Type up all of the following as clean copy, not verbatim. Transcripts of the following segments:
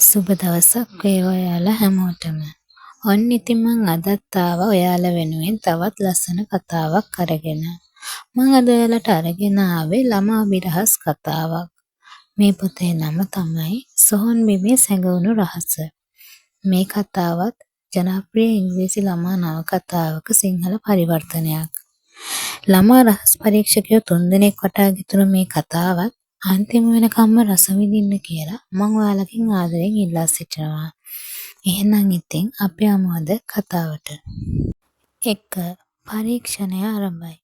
සුබ දවසක් වේවා ඔයාලා හැමෝටම. ඔන්න ඉතින් මං අදත් ආවා ඔයාලා වෙනුවෙන් තවත් ලස්සන කතාවක් අරගෙන. මං අද ඔයාලට අරගෙන ආවේ ළමා විරහස් කතාවක්. මේ පොතේ නම තමයි සොහොන් බිමේ සැඟවුණු රහස. මේ කතාවත් ජනප්‍රිය ඉංග්‍රීසි ළමා නවකතාවක සිංහල පරිවර්තනයක්. ළමා රහස් පරීක්ෂකයෝ 3 දෙනෙක් වටා ගෙතුණු මේ කතාවත් අන්තිම වෙනකම්ම රස විඳින්න කියලා මම ඔයාලගෙන් ආදරෙන් ඉල්ලා සිටිනවා. එහෙනම් ඉතින් අපි යමු අද කතාවට. 1. පරීක්ෂණය ආරම්භයි.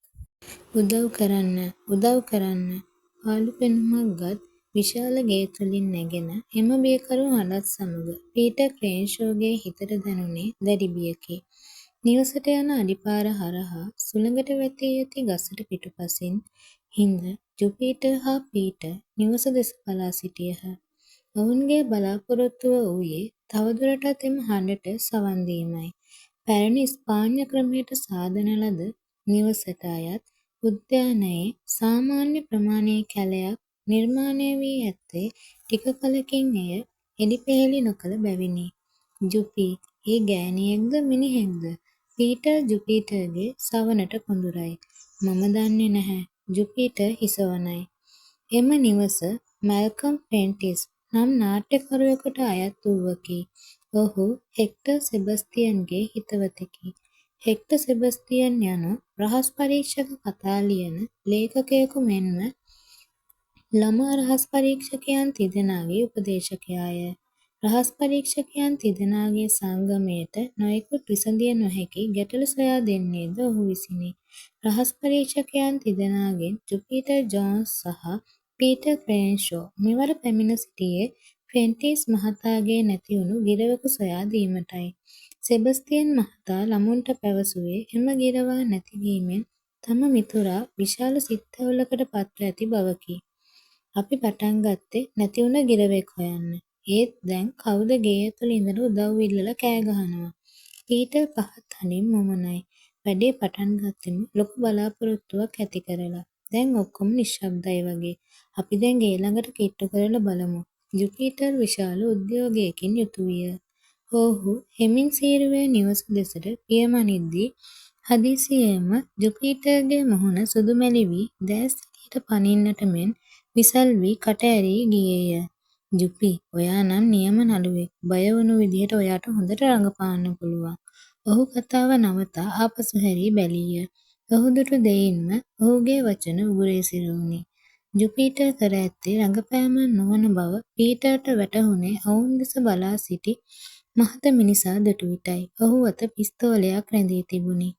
උදව් කරන්න පාළු පෙනුමක් ගත් විශාල ගේ තුලින් නැගෙන එම බියකරු හඬත් සමග පීටර් ක්‍රේන්ෂෝගේ හිතට දැනුනේ දැඩි බියකි. නිවසට යන අඩිපාර හරහා සුළඟට වැටී ඇති ගසට පිටුපසින් හිඳ ජුපිටර් හා පීටර් නිවස දෙස බලා සිටියහ. ඔවුන්ගේ බලාපොරොත්තුව වූයේ තවදුරටත් එම හඬට සවන් දීමයි. පැරණි ස්පාඤ්ඤ ක්‍රමයට සාදන ලද නිවසට අයත් උද්‍යානයේ සාමාන්‍ය ප්‍රමාණයේ කැලයක් නිර්මාණය වී ඇත්තේ ටික කලකින් එය එළිපෙහෙළි නොකළ බැවිනි. ජුපි, ඒ ගෑණියෙක්ද මිනිහෙක්ද? පීටර් ජුපිටර්ගේ සවනට කොඳුරයි. මම දන්නේ නැහැ. ජුපිටර් හිසවනයි. එම නිවස මැල්කම් ප්‍රෙන්ටිස් නම් නාට්‍යකරුවෙකුට අයත් වූවකි. ඔහු හෙක්ටර් සෙබස්තියන්ගේ හිතවතෙකි. හෙක්ටර් සෙබස්තියන් යනු රහස් පරීක්ෂක කතා ලියන ලේඛකයෙකු මෙන්ම ළමා රහස් පරීක්ෂකයන් තිදෙනාගේ උපදේශකයාය. රහස් පරීක්ෂකයන් තිදෙනාගේ සංගමයට නොයෙකුත් විසඳිය නොහැකි ගැටලු සොයා දෙන්නේද ඔහු විසිනි. රහස් පරීක්ෂකයන් තිදෙනාගෙන් ජුපිටර් ජෝන්ස් සහ පීටර් ක්‍රේන්ෂෝ මෙවර පැමිණ සිටියේ ප්‍රෙන්ටිස් මහතාගේ නැතිවුණු ගිරවකු සොයා දීමටයි. සෙබස්තියන් මහතා ළමුන්ට පැවසුවේ එම ගිරවා නැතිවීමෙන් තම මිතුරා විශාල සිත්තැවුලකට පත්ව ඇති බවකි. අපි පටන් ගත්තේ නැතිවුණ ගිරවෙක් හොයන්න. ඒත් දැන් කවුද ගේ ඇතුළේ ඉඳලා උදව් ඉල්ලලා කෑ ගහනවා. පීටර් පහත් හඬින් මොමනයි. වැඩේ පටන් ගත්තෙම ලොකු බලාපොරොත්තුවක් ඇති කරලා. දැන් ඔක්කොම නිශ්ශබ්දයි වගේ. අපි දැන් ගේ ළඟට කිට්ටු කරලා බලමු. ජුපිටර් විශාල උද්‍යෝගයකින් යුතු විය. ඔහු හෙමින් සීරුවේ නිවස දෙසට පියමනිද්දී හදිසියේම ජුපිටර්ගේ මුහුණ සුදු මැලි වී දැස් එළියට පනින්නට මෙන් විසල් වී කට ඇරී ගියේය. ජුපි, ඔයා නම් නියම නළුවෙක්. බය වුණු විදිහට ඔයාට හොඳට රඟපාන්න පුළුවන්. ඔහු කතාව නවතා ආපසු හැරී බැලීය. ඔහු දුටු දෙයින්ම ඔහුගේ වචන උගුරේ සිරුරුනි. ජුපිටර් කර ඇත්තේ රඟපෑමක් නොවන බව පීටර්ට වැටහුණේ ඔවුන් දෙස බලා සිටි මහත මිනිසා දුටු විටයි. ඔහු අත පිස්තෝලයක් රැඳී තිබුණි.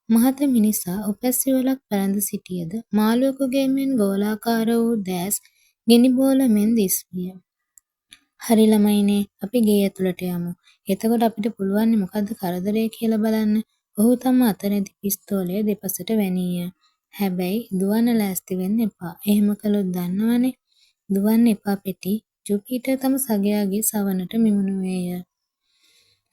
මහත මිනිසා උපැස් යුවලක් පැළඳ සිටියද මාළුවෙකුගේ මෙන් ගෝලාකාර වූ දැස් ගිනි බෝල මෙන් දිස්විය. හරි ළමයිනේ, අපි ගේ ඇතුළට යමු. එතකොට අපිට පුළුවන් මොකද්ද කරදරේ කියලා බලන්න. ඔහු තම අත නැති පිස්තෝලය දෙපසට වැනීය. හැබැයි දුවන්න ලෑස්ති වෙන්න එපා. එහෙම කළොත් දන්නවනේ. දුවන්න එපා පෙටි. ජුපිටර් තම සගයාගේ සවනට මිමුණුවේය.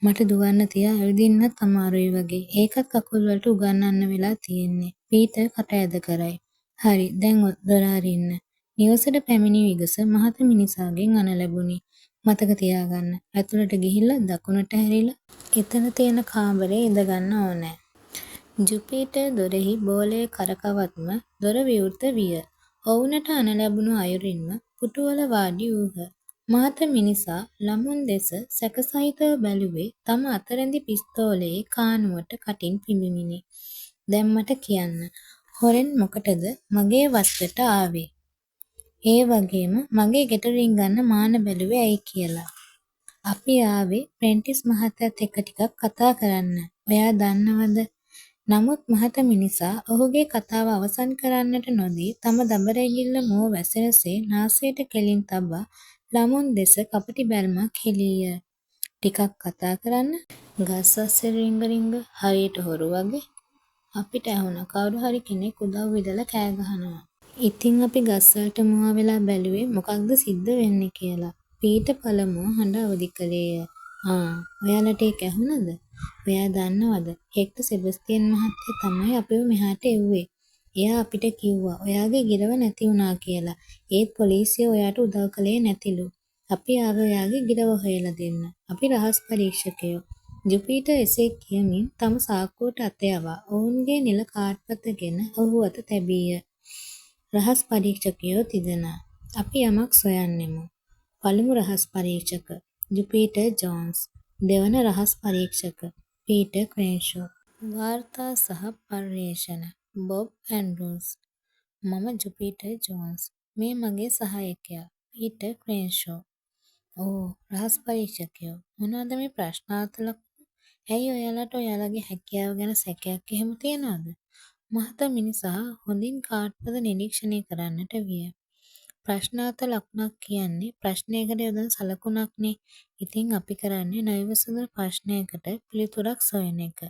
මට දුවන්න තියා ඇවිදින්නත් අමාරුයි වගේ. ඒකත් කකුල් වලට උගන්නන්න වෙලා තියෙන්නේ. පීටර් කට ඇද කරයි. හරි, දැන් දොර අරින්න. නිවසට පැමිණි විගස මහත මිනිසාගෙන් අණ ලැබුණි. මතක තියාගන්න. ඇතුළට ගිහිල්ලා දකුණට හැරිලා එතන තියෙන කාමරේ ඉඳගන්න ඕනෑ. ජුපිටර් දොරෙහි බෝලය කරකවත්ම දොර විවෘත විය. ඔවුනට අණ ලැබුණු අයුරින්ම පුටුවල වාඩි වූහ. මහත මිනිසා ළමුන් දෙස සැකසහිතව බැලුවේ තම අතරැඳි පිස්තෝලයේ කානුවට කටින් පිබිමිනි. දැන් මට කියන්න, හොරෙන් මොකටද මගේ වත්තට ආවේ? ඒ වගේම මගේ ගෙට රිංගන්න මාන බැලුවේ ඇයි කියලා. අපි ආවේ ප්‍රෙන්ටිස් මහත්තයත් එක්ක ටිකක් කතා කරන්න. ඔයා දන්නවද? නමුත් මහත මිනිසා ඔහුගේ කතාව අවසන් කරන්නට නොදී තම දබරැගිල්ල මුව වැසෙනසේ නාසයට කෙලින් තබා ළමුන් දෙස කපටි බැල්මක් හෙළීය. ටිකක් කතා කරන්න? ගස් අස්සේ රිංග හරියට හොරු වගේ. අපිට ඇහුණා කවුරු හරි කෙනෙක් උදව් ඉල්ලලා කෑ ගහනවා. ඉතින් අපි ගස් වලට මුවා වෙලා බැලුවේ මොකක්ද සිද්ධ වෙන්නේ කියලා. පීටර් පළමුව හඬ අවදි කළේය. ඔයාලට ඒක ඇහුණද? ඔයා දන්නවද? හෙක්ටර් සෙබස්තියන් මහත්තයා තමයි අපිව මෙහාට එව්වේ. එයා අපිට කිව්වා ඔයාගේ ගිරව නැති වුණා කියලා. ඒත් පොලිසිය ඔයාට උදව් කළේ නැතිලු. අපි ආව ඔයාගේ ගිරව හොයලා දෙන්න. අපි රහස් පරීක්ෂකයෝ. ජුපිටර් එසේ කියමින් තම සාක්කුවට අත යවා ඔවුන්ගේ නිල කාර්ඩ්පතගෙන ඔහු අත තැබීය. රහස් පරීක්ෂකයෝ තිදෙනා. අපි යමක් සොයන්නෙමු. පළමු රහස් පරීක්ෂක ජුපිටර් ජෝන්ස්. දෙවන රහස් පරීක්ෂක පීටර් ක්‍රේන්ෂෝ. වාර්තා සහ පර්යේෂණ බොබ් ඇන්ඩ්‍රූස්. මම ජුපිටර් ජෝන්ස්. මේ මගේ සහායකයා පීටර් ක්‍රේන්ෂෝ. ඕ රහස් පරීක්ෂකයෝ. මොනවද මේ ප්‍රශ්නාර්ථ ලකුණු? ඇයි ඔයාලට ඔයාලගේ හැකියාව ගැන සැකයක් එහෙම තියනවද? මහතා මිනිසා හොඳින් කාර්ඩ්පත නිරීක්ෂණය කරන්නට විය. ප්‍රශ්නාර්ථ ලකුණක් කියන්නේ ප්‍රශ්නයකට යොදන සලකුණක්නේ. ඉතින් අපි කරන්නේ නොඉවසුණු ප්‍රශ්නයකට පිළිතුරක් සොයන එක.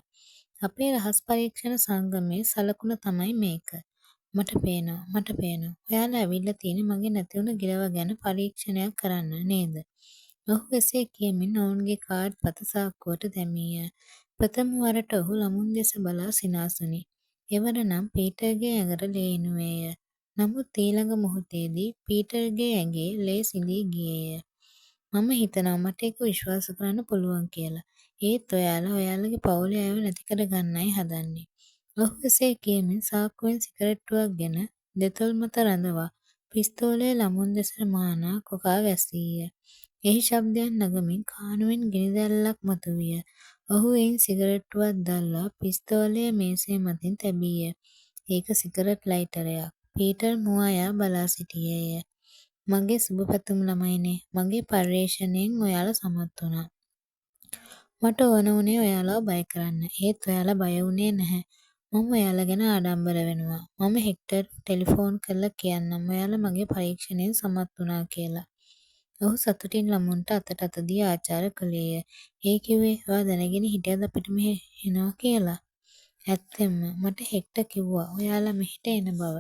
අපේ රහස් පරීක්ෂණ සංගමයේ සලකුණ තමයි මේක. මට පේනවා. ඔයාලා ඇවිල්ලා තියෙන්නේ මගේ නැතිවුණ ගිරව ගැන පරීක්ෂණයක් කරන්න නේද? ඔහු එසේ කියමින් ඔවුන්ගේ කාර්ඩ්පත සාක්කුවට දැමීය. ප්‍රථම වරට ඔහු ළමුන් දෙස බලා සිනාසුනි. එවර නම් පීටර්ගේ ඇඟට ලේ එනුවේය. නමුත් ඊළඟ මොහොතේදී පීටර්ගේ ඇඟේ ලේ සිඳී ගියේය. මම හිතනවා මට ඒක විශ්වාස කරන්න පුළුවන් කියලා. ඒත් ඔයාලා ඔයාලගේ පවුලේ අයව නැති කර ගන්නයි හදන්නේ. ඔහු එසේ කියමින් සාක්කුවෙන් සිගරට්ටුවක් ගෙන දෙතොල් මත රඳවා පිස්තෝලය ළමුන් දෙසට මානා කොකා ගැසීය. එහි ශබ්දයක් නගමින් කානුවෙන් ගිනි දැල්ලක් මතුවිය. ඔහු එයින් සිගරට්ටුවක් දල්වා පිස්තෝලය මේසය මතින් තැබීය. ඒක සිගරට් ලයිටරයක්. පීටර් මුවායා බලා සිටියේය. මගේ සුබ පැතුම් ළමයිනේ. මගේ පර්යේෂණයෙන් ඔයාලා සමත් වුණා. මට ඕන වුණේ ඔයාලව බය කරන්න. ඒත් ඔයාලා බය වුණේ නැහැ. මම ඔයාලා ගැන ආඩම්බර වෙනවා. මම හෙක්ටර්ට ටෙලිෆෝන් කරලා කියන්නම් ඔයාලා මගේ පරීක්ෂණයෙන් සමත් වුණා කියලා. ඔහු සතුටින් ළමුන්ට අතට අත දී ආචාර කළේය. ඒ කිව්වේ ඔයා දැනගෙන හිටියද අපිට මෙහෙ එනවා කියලා? ඇත්තෙන්ම මට හෙක්ටර් කිව්වා ඔයාලා මෙහෙට එන බව.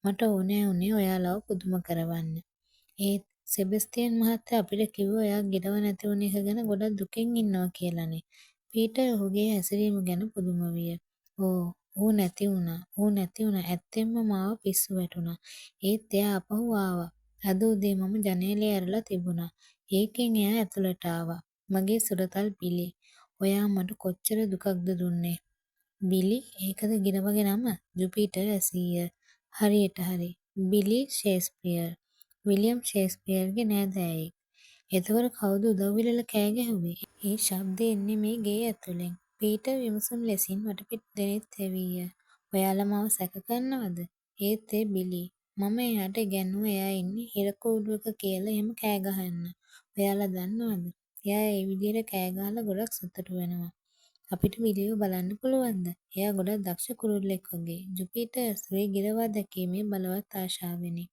මට ඕනෑ වුණේ ඔයාලව පුදුම කරවන්න. ඒත් සෙබස්තියන් මහත්තයා අපිට කිව්වේ ඔයා ගිරව නැති වුණ එක ගැන ගොඩක් දුකින් ඉන්නවා කියලානේ. පීටර් ඔහුගේ හැසිරීම ගැන පුදුම විය. ඌ නැති වුණා. ඇත්තෙන්ම මාව පිස්සු වැටුණා. ඒත් එයා ආපහු ආවා. අද උදේ මම ජනේලය ඇරලා තිබුණා. ඒකෙන් එයා ඇතුළට ආවා. මගේ සුරතල් බිලි. ඔයා මට කොච්චර දුකක්ද දුන්නේ. බිලි ඒකද ගිරවගේ නම? ජුපිටර් ඇසීය. හරියට හරි. බිලි ෂේක්ස්පියර්. විලියම් ෂේක්ස්පියර්ගේ නෑදෑයෙක්. එතකොට කවුද උදව් ඉල්ලලා කෑ ගැහුවේ? ඒ ශබ්දේ එන්නේ මේ ගේ ඇතුලෙන්. පීටර් විමසුම් ලෙසින් වටපිට දෙනෙත් තැවීය. ඔයාලා මාව සැක කරනවද? ඒත් ඒ බිලි. මම එයාට ඉගැන්නුවා එයා ඉන්නේ හිර කූඩුවක කියලා එහෙම කෑ ගහන්න. ඔයාලා දන්නවද? එයා ඒ විදිහට කෑ ගහලා ගොඩක් සතුටු වෙනවා. අපිට බිලිව බලන්න පුළුවන්ද? එයා ගොඩක් දක්ෂ කුරුල්ලෙක් වගේ. ජුපිටර් ඇසුරේ ගිරවා දැකීමේ බලවත් ආශාවෙනි.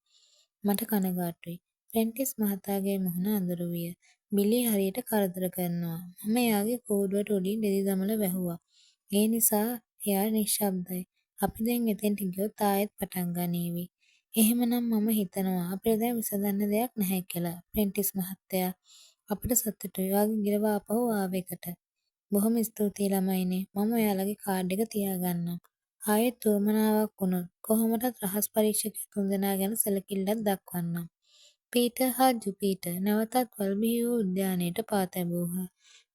මට කනගාටුයි. ප්‍රෙන්ටිස් මහතාගේ මුහුණ අඳුරු විය. බිලි හරියට කරදර කරනවා. මම එයාගේ කූඩුවට උඩින් රෙදි දමලා වැහුවා. ඒ නිසා එයා නිශ්ශබ්දයි. අපි දැන් එතෙන්ට ගියොත් ආයෙත් පටන් ගනීවි. එහෙමනම් මම හිතනවා අපිට දැන් විසඳන්න දෙයක් නැහැ කියලා. ප්‍රෙන්ටිස් මහත්තයා අපිට සතුටුයි. ඔයාගේ ගිරව ආපහු ආව එකට. බොහොම ස්තුතියි ළමයිනේ. මම ඔයාලගේ කාඩ් එක තියාගන්නම්. ආයෙත් උවමනාවක් වුණොත් කොහොමටත් රහස් පරීක්ෂක තුන්දෙනා ගැන සැලකිල්ලක් දක්වන්නම්. පීටර් හා ජුපිටර් නැවතත් වල්බිහි වූ උද්‍යානයට පා තැබූහ.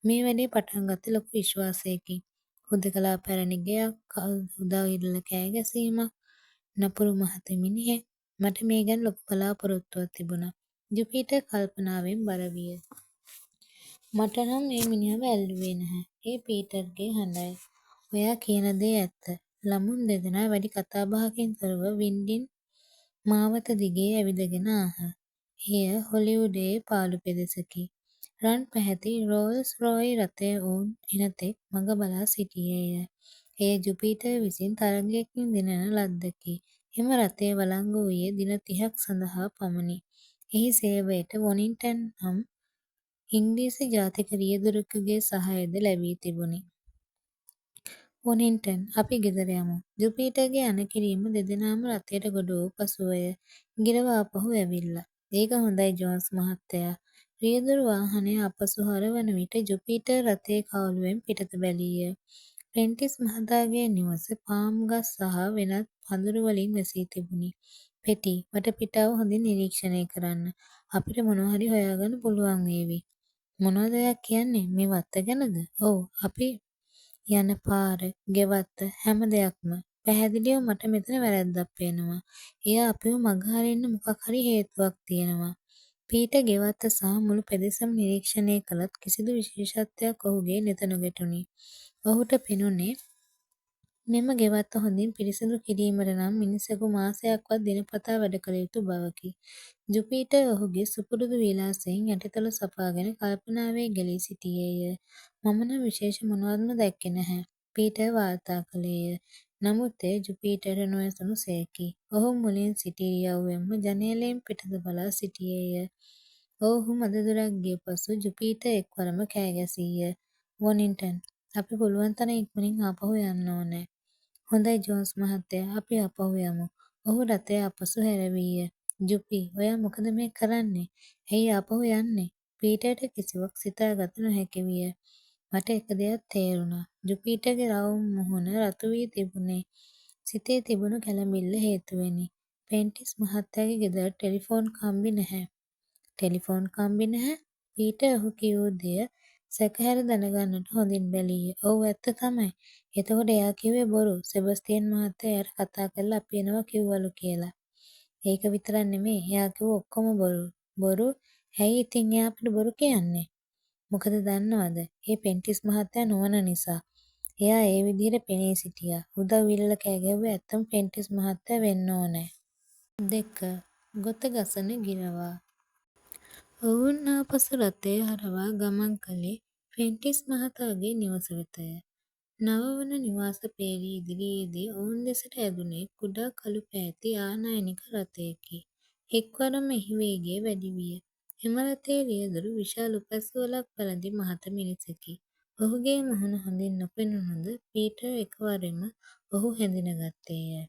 මේ වැඩේ පටන් ගත්තේ ලොකු විශ්වාසයකින්. හුදෙකලා පැරණි ගෙයක්, උදව් ඉල්ලලා කෑ ගැසීමක්, නපුරු මහත මිනිහෙක්. මට මේ ගැන ලොකු බලාපොරොත්තුවක් තිබුණා. ජුපිටර් කල්පනාවෙන් බර විය. මට නම් මේ මිනිහව ඇල්ලුවේ නැහැ. ඒ පීටර්ගේ හඬයි. ඔයා කියන දේ ඇත්ත. ළමුන් දෙදෙනා වැඩි කතාබහකින් තොරව වින්ඩින් මාවත දිගේ ඇවිදගෙන ආහ. එය හොලිවුඩයේ පාළු පෙදෙසකි. රන් පැහැති රෝල්ස් රොයි රථය ඔවුන් එනතෙක් මඟ බලා සිටියේය. එය ජුපිටර් විසින් තරගයකින් දිනන ලද්දකි. එම රථය වලංගු වූයේ දින 30ක් සඳහා පමණි. එහි සේවයට වොනින්ටන් නම් ඉංග්‍රීසි ජාතික රියදුරෙකුගේ සහයද ලැබී තිබුණි. වොනින්ටන් අපි ගෙදර යමු. ජුපිටර්ගේ අණකිරීම දෙදෙනාම රථයට ගොඩ වූ පසුවය. ගිරව ආපහු ඇවිල්ලා. ඒක හොඳයි ජෝන්ස් මහත්තයා. රියදුරු වාහනය අපසු හරවන විට ජුපිටර් රථයේ කවුළුවෙන් පිටත බැලීය. ප්‍රෙන්ටිස් මහතාගේ නිවස පාම් ගස් සහ වෙනත් පඳුරු වලින් වැසී තිබුණි. පෙටි වටපිටාව හොඳින් නිරීක්ෂණය කරන්න. අපිට මොනවා හරි හොයාගන්න පුළුවන් වේවි. මොනවද ඔයා කියන්නේ? මේ වත්ත ගැනද? ඔව්. අපි යන පාර, ගෙවත්ත හැම දෙයක්ම. පැහැදිලිව මට මෙතන වැරැද්දක් පේනවා. එයා අපිව මගහරින්න මොකක් හරි හේතුවක් තියෙනවා. පීටර් ගෙවත්ත සහ මුළු පෙදෙසම නිරීක්ෂණය කළත් කිසිදු විශේෂත්වයක් ඔහුගේ නෙත නොගැටුණි. ඔහුට පෙනුනේ මෙම ගෙවත්ත හොඳින් පිරිසිදු කිරීමට නම් මිනිසෙකු මාසයක්වත් දිනපතා වැඩ කළ යුතු බවකි. ජුපිටර් ඔහුගේ සුපුරුදු විලාසයෙන් යටිතල සපාගෙන කල්පනාවේ ගැලී සිටියේය. මම නම් විශේෂ මොනවත්ම දැක්කේ නැහැ. පීටර් වාර්තා කළේය. නමුත් එය ජුපිටර්ට නොඇසුණු සේකි. ඔහු මුලින් සිටි ඉරියව්වෙන්ම ජනේලයෙන් පිටත බලා සිටියේය. ඔවුහු මද දුරක් ගිය පසු ජුපිටර් එක්වරම කෑ ගැසීය. වොනින්ටන්, අපි පුළුවන් තරම් ඉක්මනින් ආපහු යන්න ඕනෑ. හොඳයි ජෝන්ස් මහත්තයා, අපි ආපහු යමු. ඔහු රථය ආපසු හැරවීය. ජුපි, ඔයා මොකද මේ කරන්නේ? ඇයි ආපහු යන්නේ? පීටර්ට කිසිවක් සිතාගත නොහැකි විය. මට එක දෙයක් තේරුණා. ජුපිටර්ගේ රවුම් මුහුණ රතු වී තිබුණේ සිතේ තිබුණු කැළඹිල්ල හේතුවෙනි. පෙන්ටිස් මහත්තයාගේ ගෙදර ටෙලිෆෝන් කම්බි නැහැ. ටෙලිෆෝන් කම්බි නැහැ? පීටර් ඔහු කියූ දෙය සැකහැර දැනගන්නට හොඳින් බැලීය. ඔව් ඇත්ත තමයි. එතකොට එයා කිව්වේ බොරු. සෙබස්තියන් මහත්තයා එයාට කතා කරලා අපි එනවා කිව්වලු කියලා. ඒක විතරක් නෙමෙයි. එයා කිව්ව ඔක්කොම බොරු. බොරු? ඇයි ඉතින් එයා අපිට බොරු කියන්නේ? මොකද දන්නවද? ඒ පෙන්ටිස් මහත්තයා නොවන නිසා. එයා ඒ විදිහට පෙනී සිටියා. උදව් ඉල්ලලා කෑ ගැහුවේ ඇත්තම පෙන්ටිස් මහත්තයා වෙන්න ඕනෑ. 2. ගොත ගසන ගිරවා. ඔවුන් ආපසු රථය හරවා ගමන් කළේ ෆෙන්ටිස් මහතාගේ නිවස වෙතය. නව වන නිවාස පේලි ඉදිරියේදී ඔවුන් දෙසට ඇදුනේ කුඩා කළු පැහැති ආනයනික රථයකි. එක්වරම එහි වේගය වැඩි විය. එම රථයේ රියදුරු විශාල උපැස්සවලක් පැළඳි මහත මිනිසෙකි. ඔහුගේ මුහුණ හොඳින් නොපෙනුණද පීටර් එකවරෙම ඔහු හැඳිනගත්තේය.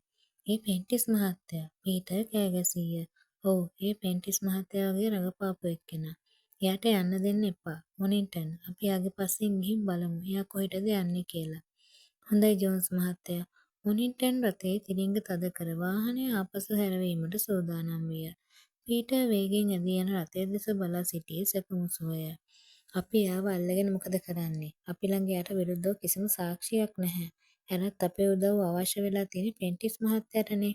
ඒ පෙන්ටිස් මහත්තයා. පීටර් කෑ ගැසීය. ඔව්, ඒ පෙන්ටිස් මහත්තයා වගේ රඟපාපු එක්කෙනා. එයාට යන්න දෙන්න එපා. වොනින්ටන්, අපි එයාගේ පස්සෙන් ගිහින් බලමු එයා කොහෙටද යන්නේ කියලා. හොඳයි ජෝන්ස් මහත්තයා. වොනින්ටන් රථයේ තිරිංග තද කර වාහනය ආපසු හැරවීමට සූදානම් විය. පීටර් වේගෙන් ඇදී යන රථය දෙස බලා සිටියේ සැපමුසුවය. අපි එයාව අල්ලගෙන මොකද කරන්නේ? අපි ළඟ එයාට විරුද්ධව කිසිම සාක්ෂියක් නැහැ. එනත් අපේ උදව්ව අවශ්‍ය වෙලා තියෙන්නේ පෙන්ටිස් මහත්තයාටනේ.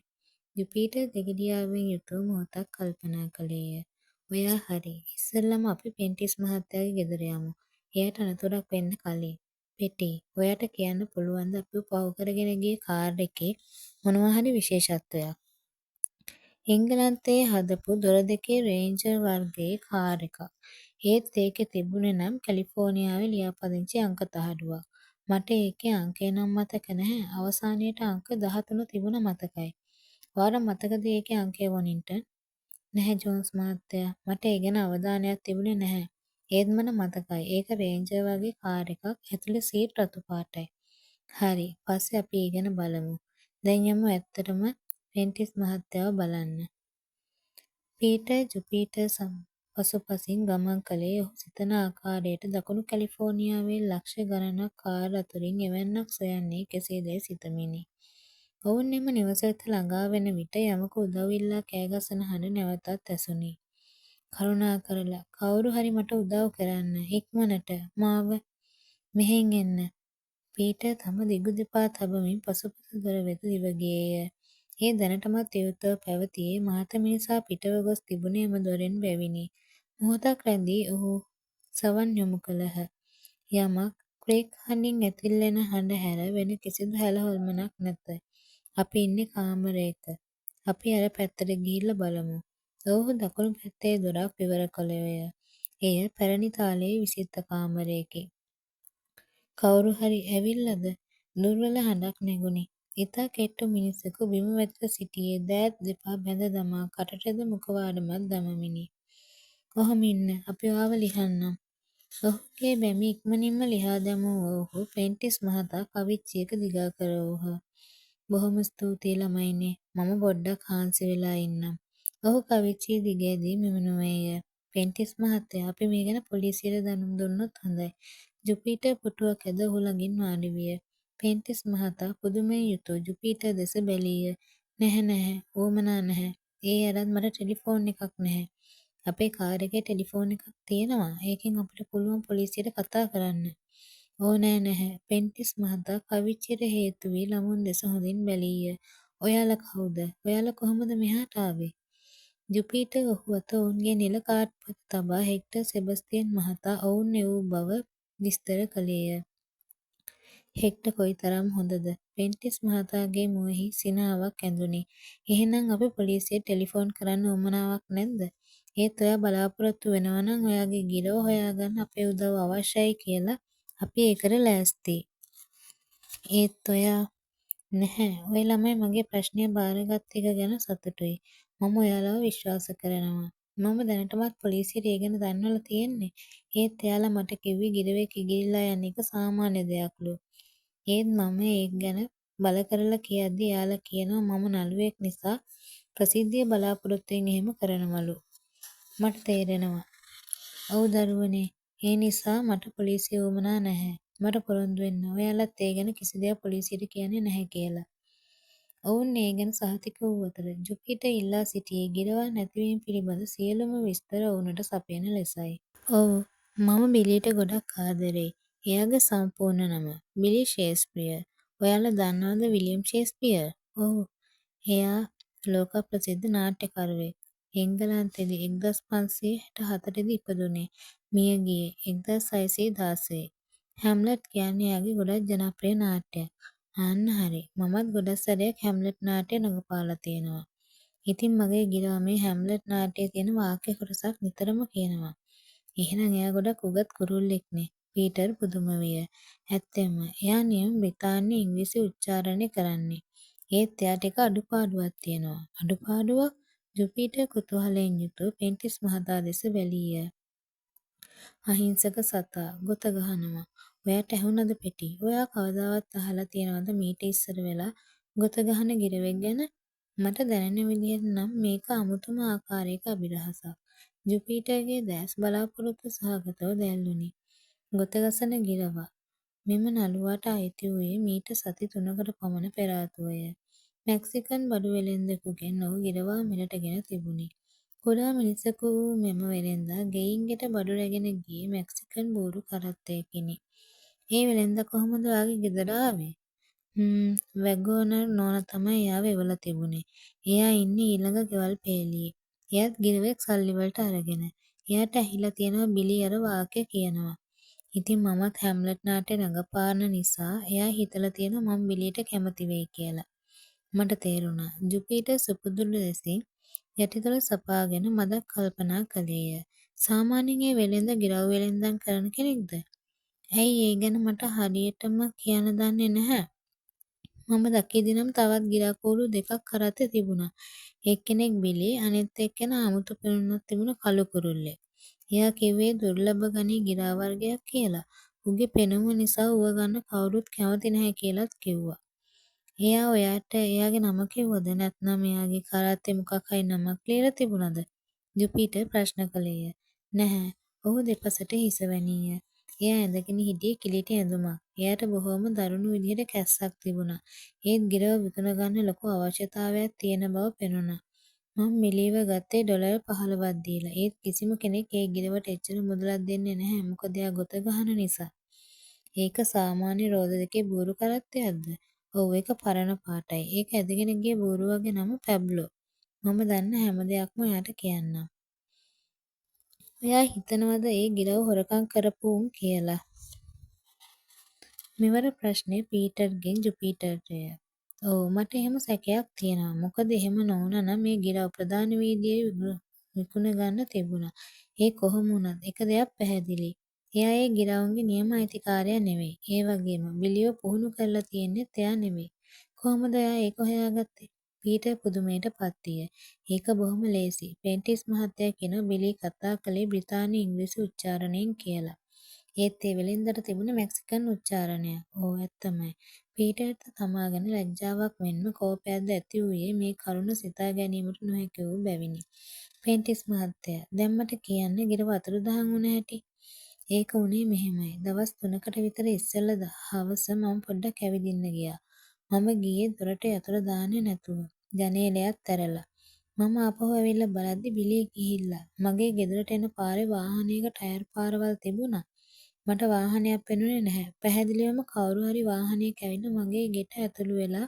ජුපිටර් දෙගිඩියාවෙන් යුතුව මොහොතක් කල්පනා කළේය. ඔයා හරි. ඉස්සෙල්ලම අපි පෙන්ටිස් මහත්තයාගේ ගෙදර යමු. එයාට අනතුරක් වෙන්න කලින්. පෙටි, ඔයාට කියන්න පුළුවන්ද අපිව පහු කරගෙන ගිය කාර් එකේ මොනවා හරි විශේෂත්වයක්? එංගලන්තයේ හදපු දොර දෙකේ රේන්ජර් වර්ගයේ කාර් එකක්. ඒත් ඒකේ තිබුණේ නම් කැලිෆෝනියාවේ ලියාපදිංචි අංක තහඩුවක්. මට ඒකේ අංකය නම් මතක නැහැ. අවසානයේට අංක 13 තිබුණ මතකයි. ඔයාට මතකද ඒකේ අංකය වොනින්ටන්? නැහැ ජෝන්ස් මහත්තයා. මට ඒ ගැන අවධානයක් තිබුණේ නැහැ. ඒත් මට මතකයි. ඒක රේන්ජර් වගේ කාර් එකක්. ඇතුලේ සීට් රතු පාටයි. හරි. පස්සේ අපි ඒ ගැන බලමු. දැන් යමු ඇත්තටම පෙන්ටිස් මහත්තයාව බලන්න. පීටර් ජුපිටර් පසුපසින් ගමන් කළේ ඔහු සිතන ආකාරයට දකුණු කැලිෆෝනියාවේ ලක්ෂ ගණනක් කාර් අතුරින් එවැන්නක් සොයන්නේ කෙසේදැයි සිතමිනි. ඔවුන් එම නිවස වෙත ළඟා වෙන විට යමකු උදව් ඉල්ලා කෑ ගසන හඬ නැවතත් ඇසුණි. කරුණාකරලා කවුරු හරි මට උදව් කරන්න. ඉක්මනට මාව මෙහෙන් එන්න. පීටර් තම දිගු දෙපා තබමින් පසුපස දොර වෙත දිව ගියේය. ඒ දැනටමත් විවෘතව පැවතියේ මහත මිනිසා පිටව ගොස් තිබුණේ එම දොරෙන් බැවිනි. මොහොතක් රැඳී ඔහු සවන් යොමු කළහ. යමක් ක්‍රේක් හඬින් ඇතිල්ලෙන හඬ හැර වෙන කිසිදු හැලහොල්මනක් නැත. අපි ඉන්නේ කාමරයක. අපි අර පැත්තට ගිහිල්ලා බලමු. ඔවුහු දකුණු පැත්තේ දොරක් විවර කළේය. එය පැරණි තාලයේ විසිත්ත කාමරයකි. කවුරු හරි ඇවිල්ලාද? දුර්වල හඬක් නැගුණි. ඉතා කෙට්ටු මිනිසෙකු බිම වැතිර සිටියේ දෑත් දෙපා බැඳ දමා කටටද මුඛවාඩමක් දමමිනි. ඔහොම ඉන්න. අපි ඔයාව ලිහන්නම්. ඔහුගේ බැමි ඉක්මනින්ම ලිහා දැමූ ඔවුහු පෙන්ටිස් මහතා කවිච්චියක දිගා කරවූහ. බොහොම ස්තුතියි ළමයිනේ. මම පොඩ්ඩක් හාන්සි වෙලා ඉන්නම්. ඔහු කවිච්චිය දිගෑදී මෙහෙනුවේය. පෙන්ටිස් මහත්තයා, අපි මේ ගැන පොලිසියට දැනුම් දුන්නොත් හොඳයි. ජුපිටර් පුටුවක් ඇද ඔහු ළඟින් වාඩි විය. පෙන්ටිස් මහතා පුදුමයෙන් යුතුව ජුපිටර් දෙස බැලීය. නැහැ නැහැ, වුවමනා නැහැ. ඒ අරන් මට ටෙලිෆෝන් එකක් නැහැ. අපේ කාර් එකේ ටෙලිෆෝන් එකක් තියෙනවා. ඒකෙන් අපිට පුළුවන් පොලිසියට කතා කරන්න. "ඕ නෑ නැහැ." පෙන්ටිස් මහතා කවිච්චියට හේතු වී ළමුන් දෙස හොඳින් බැලීය. "ඔයාලා කවුද? ඔයාලා කොහොමද මෙහාට ආවේ?" ජුපිටර් ඔහු අත ඔවුන්ගේ නිල කාඩ් පත තබා හෙක්ටර් සෙබස්තියන් මහතා ඔවුන් එවූ බව විස්තර කළේය. හෙක්ටර් කොයිතරම් හොඳද? පෙන්ටිස් මහතාගේ මුවෙහි සිනාවක් ඇඳුණි. "එහෙනම් අපි පොලිසියට ටෙලිෆෝන් කරන්න උවමනාවක් නැද්ද? ඒත් ඔයා බලාපොරොත්තු වෙනවා නම් ඔයාගේ ගිරව හොයාගන්න අපේ උදව්ව අවශ්‍යයි කියලා අපි ඒකට ලෑස්තියි. ඒත් ඔයා..." "නැහැ. ඔය ළමයි මගේ ප්‍රශ්නය බාරගත් එක ගැන සතුටුයි. මම ඔයාලව විශ්වාස කරනවා. මම දැනටමත් පොලිසියට ඒ ගැන දන්වලා තියෙන්නේ. ඒත් එයාලා මට කිව්වේ ගිරවෙක් ඉගිලිලා යන එක සාමාන්‍ය දෙයක්ලු. ඒත් මම ඒක ගැන බල කරලා කියද්දි එයාලා කියනවා මම නළුවෙක් නිසා ප්‍රසිද්ධිය බලාපොරොත්තුවෙන් එහෙම කරනවලු. මට තේරෙනවා. ඔව් දරුවනේ. ඒ නිසා මට පොලිසිය උවමනා නැහැ. මට පොරොන්දු වෙන්න. ඔයාලත් ඒ ගැන කිසි දෙයක් පොලිසියට කියන්නේ නැහැ කියලා." ඔවුන් ඒ ගැන සහතික වූ අතර ජුපිටර් ඉල්ලා සිටියේ ගිරවල් නැතිවීම පිළිබඳ සියලුම විස්තර ඔවුනට සපයන ලෙසයි. "ඔව්. මම බිලීට ගොඩක් ආදරෙයි. එයාගේ සම්පූර්ණ නම බිලි ෂේක්ස්පියර්. ඔයාලා දන්නවද විලියම් ෂේක්ස්පියර්?" "ඔව්. එයා ලෝක ප්‍රසිද්ධ නාට්‍යකරුවෙක්. එංගලන්තෙදි 1564 දී ඉපදුනේ. මිය ගියේ 1616. හැම්ලට් කියන්නේ එයාගේ ගොඩක් ජනප්‍රිය නාට්‍යයක්." "අන්න හරි. මමත් ගොඩක් සැරයක් හැම්ලට් නාට්‍ය රඟපාලා තියෙනවා. ඉතින් මගේ ගිරවා මේ හැම්ලට් නාට්‍යයේ තියෙන වාක්‍ය කොටසක් නිතරම කියනවා." "එහෙනම් එයා ගොඩක් උගත් කුරුල්ලෙක්නේ." පීටර් පුදුම විය. "ඇත්තෙන්ම. එයා නියම බ්‍රිතාන්‍ය ඉංග්‍රීසි උච්චාරණය කරන්නේ. ඒත් එයාට එක අඩුපාඩුවක් තියෙනවා." "අඩුපාඩුවක්?" ජුපිටර් කුතුහලයෙන් යුතුව පෙන්ටිස් මහතා දෙස බැලීය. "අහිංසක සතා. ගොත ගහනවා. ඔයාට ඇහුණද පෙටි? ඔයා කවදාවත් අහලා තියෙනවද මීට ඉස්සර වෙලා ගොත ගහන ගිරවෙක් ගැන? මට දැනෙන විදිහට නම් මේක අමුතුම ආකාරයක අභිරහසක්." ජුපිටර්ගේ දැස් බලාපොරොත්තු සහගතව දැල්වුණි. "ගොත ගසන ගිරවා. මෙම නළුවාට අයිති වූයේ මීට සති 3කට පමණ පෙර ආතුවය. මැක්සිකන් බඩු වෙළෙන්දෙකුගෙන් ඔහු ගිරවා මිලට ගෙන තිබුණි." කුඩා මිනිසෙකු වූ මෙම වෙළෙන්දා ගෙයින් ගෙට බඩු රැගෙන ගියේ මැක්සිකන් බූරු කරත්තයකිනි. "ඒ වෙළෙන්දා කොහොමද ඔයාගේ ගෙදර ආවේ?" "වැගෝනර් නෝනා තමයි එයාව එවලා තිබුණේ. එයා ඉන්නේ ඊළඟ ගෙවල් පේලියේ. එයාත් ගිරවෙක් සල්ලි වලට අරගෙන. එයාට ඇහිලා තියෙනවා බිලි අර වාක්‍ය කියනවා. ඉතින් මමත් හැම්ලට් නාට්‍යයේ රඟපාන නිසා එයා හිතලා තියෙනවා මම බිලියට කැමති වෙයි කියලා." මට තේරුණා. ජුපිටර් සුපුරුදු ලෙසින් යටිතොල සපාගෙන මදක් කල්පනා කළේය. "සාමාන්‍යයෙන් ඒ වෙළෙන්ද ගිරව් වෙළෙන්දම් කරන කෙනෙක්ද?" "ඇයි ඒ ගැන මට හරියටම කියන්න දන්නේ නැහැ. මම දකිද්දි නම් තවත් ගිරාකූරු දෙකක් කරත්තේ තිබුණා. එක්කෙනෙක් බිලි, අනිත් එක්කෙනා අමුතු පෙනුමක් තිබුණ කළු කුරුල්ලෙක්. එයා කිව්වේ දුර්ලභ ගණයේ ගිරා වර්ගයක් කියලා. ඌගේ පෙනුම නිසා ඌව ගන්න කවුරුත් කැමති නැහැ කියලාත් කිව්වා." "එයා ඔයාට එයාගේ නම කිව්වද? නැත්නම් එයාගේ කරත්තේ මොකක් හරි නමක් ලියලා තිබුණද?" ජුපිටර් ප්‍රශ්න කළේය. "නැහැ." ඔහු දෙපසට හිස වැනීය. එයා ඇඳගෙන හිටියේ කිලිටි ඇඳුමක්. එයාට බොහොම දරුණු විදිහට කැස්සක් තිබුණා. ඒත් ගිරව විකුණගන්න ලොකු අවශ්‍යතාවයක් තියෙන බව පෙනුණා. "මම මිලීව ගත්තේ ඩොලර් 15ක් දීලා. ඒත් කිසිම කෙනෙක් ඒ ගිරවට එච්චර මුදලක් දෙන්නේ නැහැ. මොකද එයා ගොත ගහන නිසා." "ඒක සාමාන්‍ය රෝද දෙකේ බූරු කරත්තයක්ද?" "ඔව්. ඒක පරණ පාටයි. ඒක ඇදගෙන ගිය බූරුවගේ නම පැබ්ලෝ. මම දන්න හැම දෙයක්ම ඔයාට කියන්නම්." "ඔයා හිතනවද ඒ ගිරව හොරකම් කරපු උන් කියලා?" මෙවර ප්‍රශ්නය පීටර්ගෙන් ජුපිටර්ටය. "ඔව්. මට එහෙම සැකයක් තියෙනවා. මොකද එහෙම නොවුනා නම් මේ ගිරව ප්‍රධාන වීදියේ විකුණගන්න තිබුණා. ඒ කොහොම වුණත් එක දෙයක් පැහැදිලියි. එයා ඒ ගිරවුන්ගේ නියම අයිතිකාරයා නෙවෙයි. ඒ වගේම බිලිව පුහුණු කරලා තියෙන්නෙත් එයා නෙවෙයි." "කොහොමද ඔයා ඒක හොයාගත්තේ?" පීටර් පුදුමයට පත්විය. "ඒක බොහොම ලේසියි. පෙන්ටිස් මහත්තයා කියනවා බිලි කතා කළේ බ්‍රිතාන්‍ය ඉංග්‍රීසි උච්චාරණයෙන් කියලා. ඒත් ඒ වෙළෙන්දට තිබුණේ මැක්සිකන් උච්චාරණයක්." "ඔව් ඇත්තමයි." පීටර්ට තමා ගැන ලැජ්ජාවක් මෙන්ම කෝපයක්ද ඇති වූයේ මේ කරුණ සිතා ගැනීමට නොහැකි වූ බැවිනි. "පෙන්ටිස් මහත්තයා දැන් මට කියන්න ගිරව අතුරුදහන් වුණ හැටි." "ඒක වුණේ මෙහෙමයි. දවස් 3කට විතර ඉස්සෙල්ලා හවස මම පොඩ්ඩක් ඇවිදින්න ගියා. මම ගියේ දොරට යතුරු දාන්නේ නැතුව. ජනේලයත් ඇරලා. මම ආපහු ඇවිල්ලා බලද්දි බිලී ගිහිල්ලා. මගේ ගෙදරට එන පාරේ වාහනයක ටයර් පාරවල් තිබුණා. මට වාහනයක් පෙනුනේ නැහැ. පැහැදිලිවම කවුරු හරි වාහනයක ඇවිල්ලා මගේ ගෙට ඇතුළු වෙලා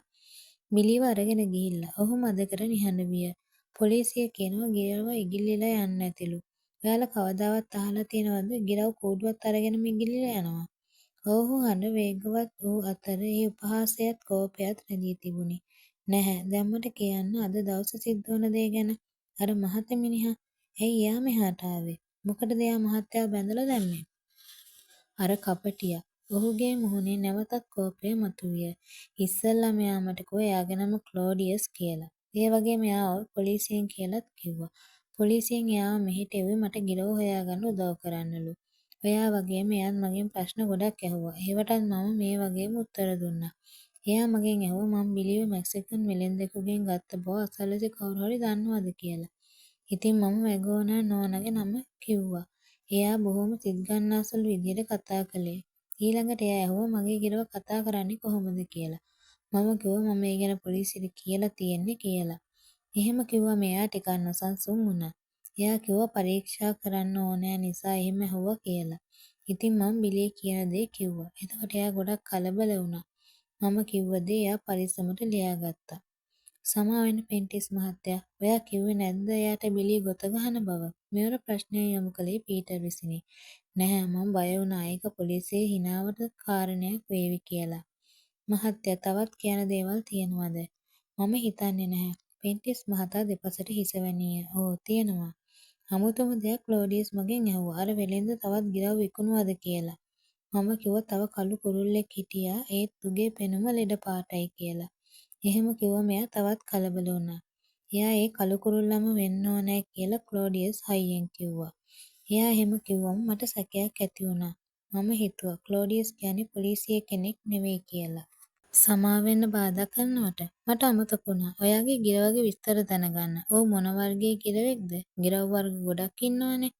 බිලීව අරගෙන ගිහිල්ලා. ඔහු මදකට නිහඬ විය. පොලිසිය කියනවා ගිරව ඉගිල්ලිලා යන්නේ නැතිලු. ඔයාලා කවදාවත් අහලා තියෙනවද ගිරව් කූඩුවත් අරගෙනම ඉගිල්ලිලා යනවා? ඔවුහු හඬ වේගවත් වූ අතර ඒ උපහාසයත් කෝපයත් රැඳී තිබුණි. නැහැ දැන් මට කියන්න අද දවසේ සිද්ධ වුණ දේ ගැන. අර මහත මිනිහා ඇයි එයා මෙහාට ආවේ? මොකටද එයා මහත්තයාව බැඳලා දැම්මේ? අර කපටියා. ඔහුගේ මුහුණේ නැවතත් කෝපය මතුවිය. ඉස්සෙල්ලාම එයා මට කිව්වා එයාගේ නම ක්ලෝඩියස් කියලා. ඒ වගේම එයාව පොලිසියෙන් කියලාත් කිව්වා. පොලිසියෙන් එයාව මෙහෙට එව්වේ මට ගිරව හොයාගන්න උදව් කරන්නලු. ඔයා වගේම එයාත් මගෙන් ප්‍රශ්න ගොඩක් ඇහුවා. ඒවටත් මම මේ වගේම උත්තර දුන්නා. එයා මගෙන් ඇහුවා මම බිලිව මෙක්සිකන් වෙළෙන්දෙකුගෙන් ගත්ත බව අසල්වැසි කවුරු හරි දන්නවද කියලා. ඉතින් මම වැගෝනර් නෝනගේ නම කිව්වා. එයා බොහොම සිත් ගන්නාසුළු විදියට කතා කළේ. ඊළඟට එයා ඇහුවා මගේ ගිරව කතා කරන්නේ කොහොමද කියලා. මම කිව්වා මම ඒ ගැන පොලිසියට කියලා තියෙන්නේ කියලා. එහෙම කිව්වම එයා ටිකක් නොසන්සුන් වුණා. එයා කිව්වා පරීක්ෂා කරන්න ඕනෑ නිසා එහෙම ඇහුවා කියලා. ඉතින් මම බිලී කියන දේ කිව්වා. එතකොට එයා ගොඩක් කලබල වුණා. මම කිව්ව දේ එයා පරිස්සමට ලියාගත්තා. සමාවෙන්න පෙන්ටිස් මහත්තයා. ඔයා කිව්වේ නැද්ද එයාට බිලී ගොත ගහන බව? මෙවර ප්‍රශ්නය යොමු කළේ පීටර් විසිනි. නැහැ මම බය වුණා ඒක පොලිසියේ හිනාවට කාරණයක් වේවි කියලා. මහත්තයා තවත් කියන දේවල් තියෙනවද? මම හිතන්නේ නැහැ. පෙන්ටිස් මහතා දෙපසට හිස වැනීය. "ඔව් තියෙනවා." අමුතුම දෙයක් ක්ලෝඩියස් මගෙන් ඇහුවා. අර වෙළෙන්ද තවත් ගිරව් විකුණුවද කියලා. මම කිව්වා තව කළු කුරුල්ලෙක් හිටියා ඒත් උගේ පෙනුම ලෙඩ පාටයි කියලා. එහෙම කිව්වම එයා තවත් කලබල වුණා. එයා ඒ කළු කුරුල්ලම වෙන්න ඕනෑ කියලා ක්ලෝඩියස් හයියෙන් කිව්වා. එයා එහෙම කිව්වම මට සැකයක් ඇති වුණා. මම හිතුවා ක්ලෝඩියස් කියන්නේ පොලිසියේ කෙනෙක් නෙවෙයි කියලා. සමාවෙන්න බාධා කරනවට මට අමතක වුණා. ඔයාගේ ගිරවගේ විස්තර දැනගන්න. "ඔව් මොන වර්ගයේ ගිරවෙක්ද? ගිරව් වර්ග ගොඩක් ඉන්නවනේ.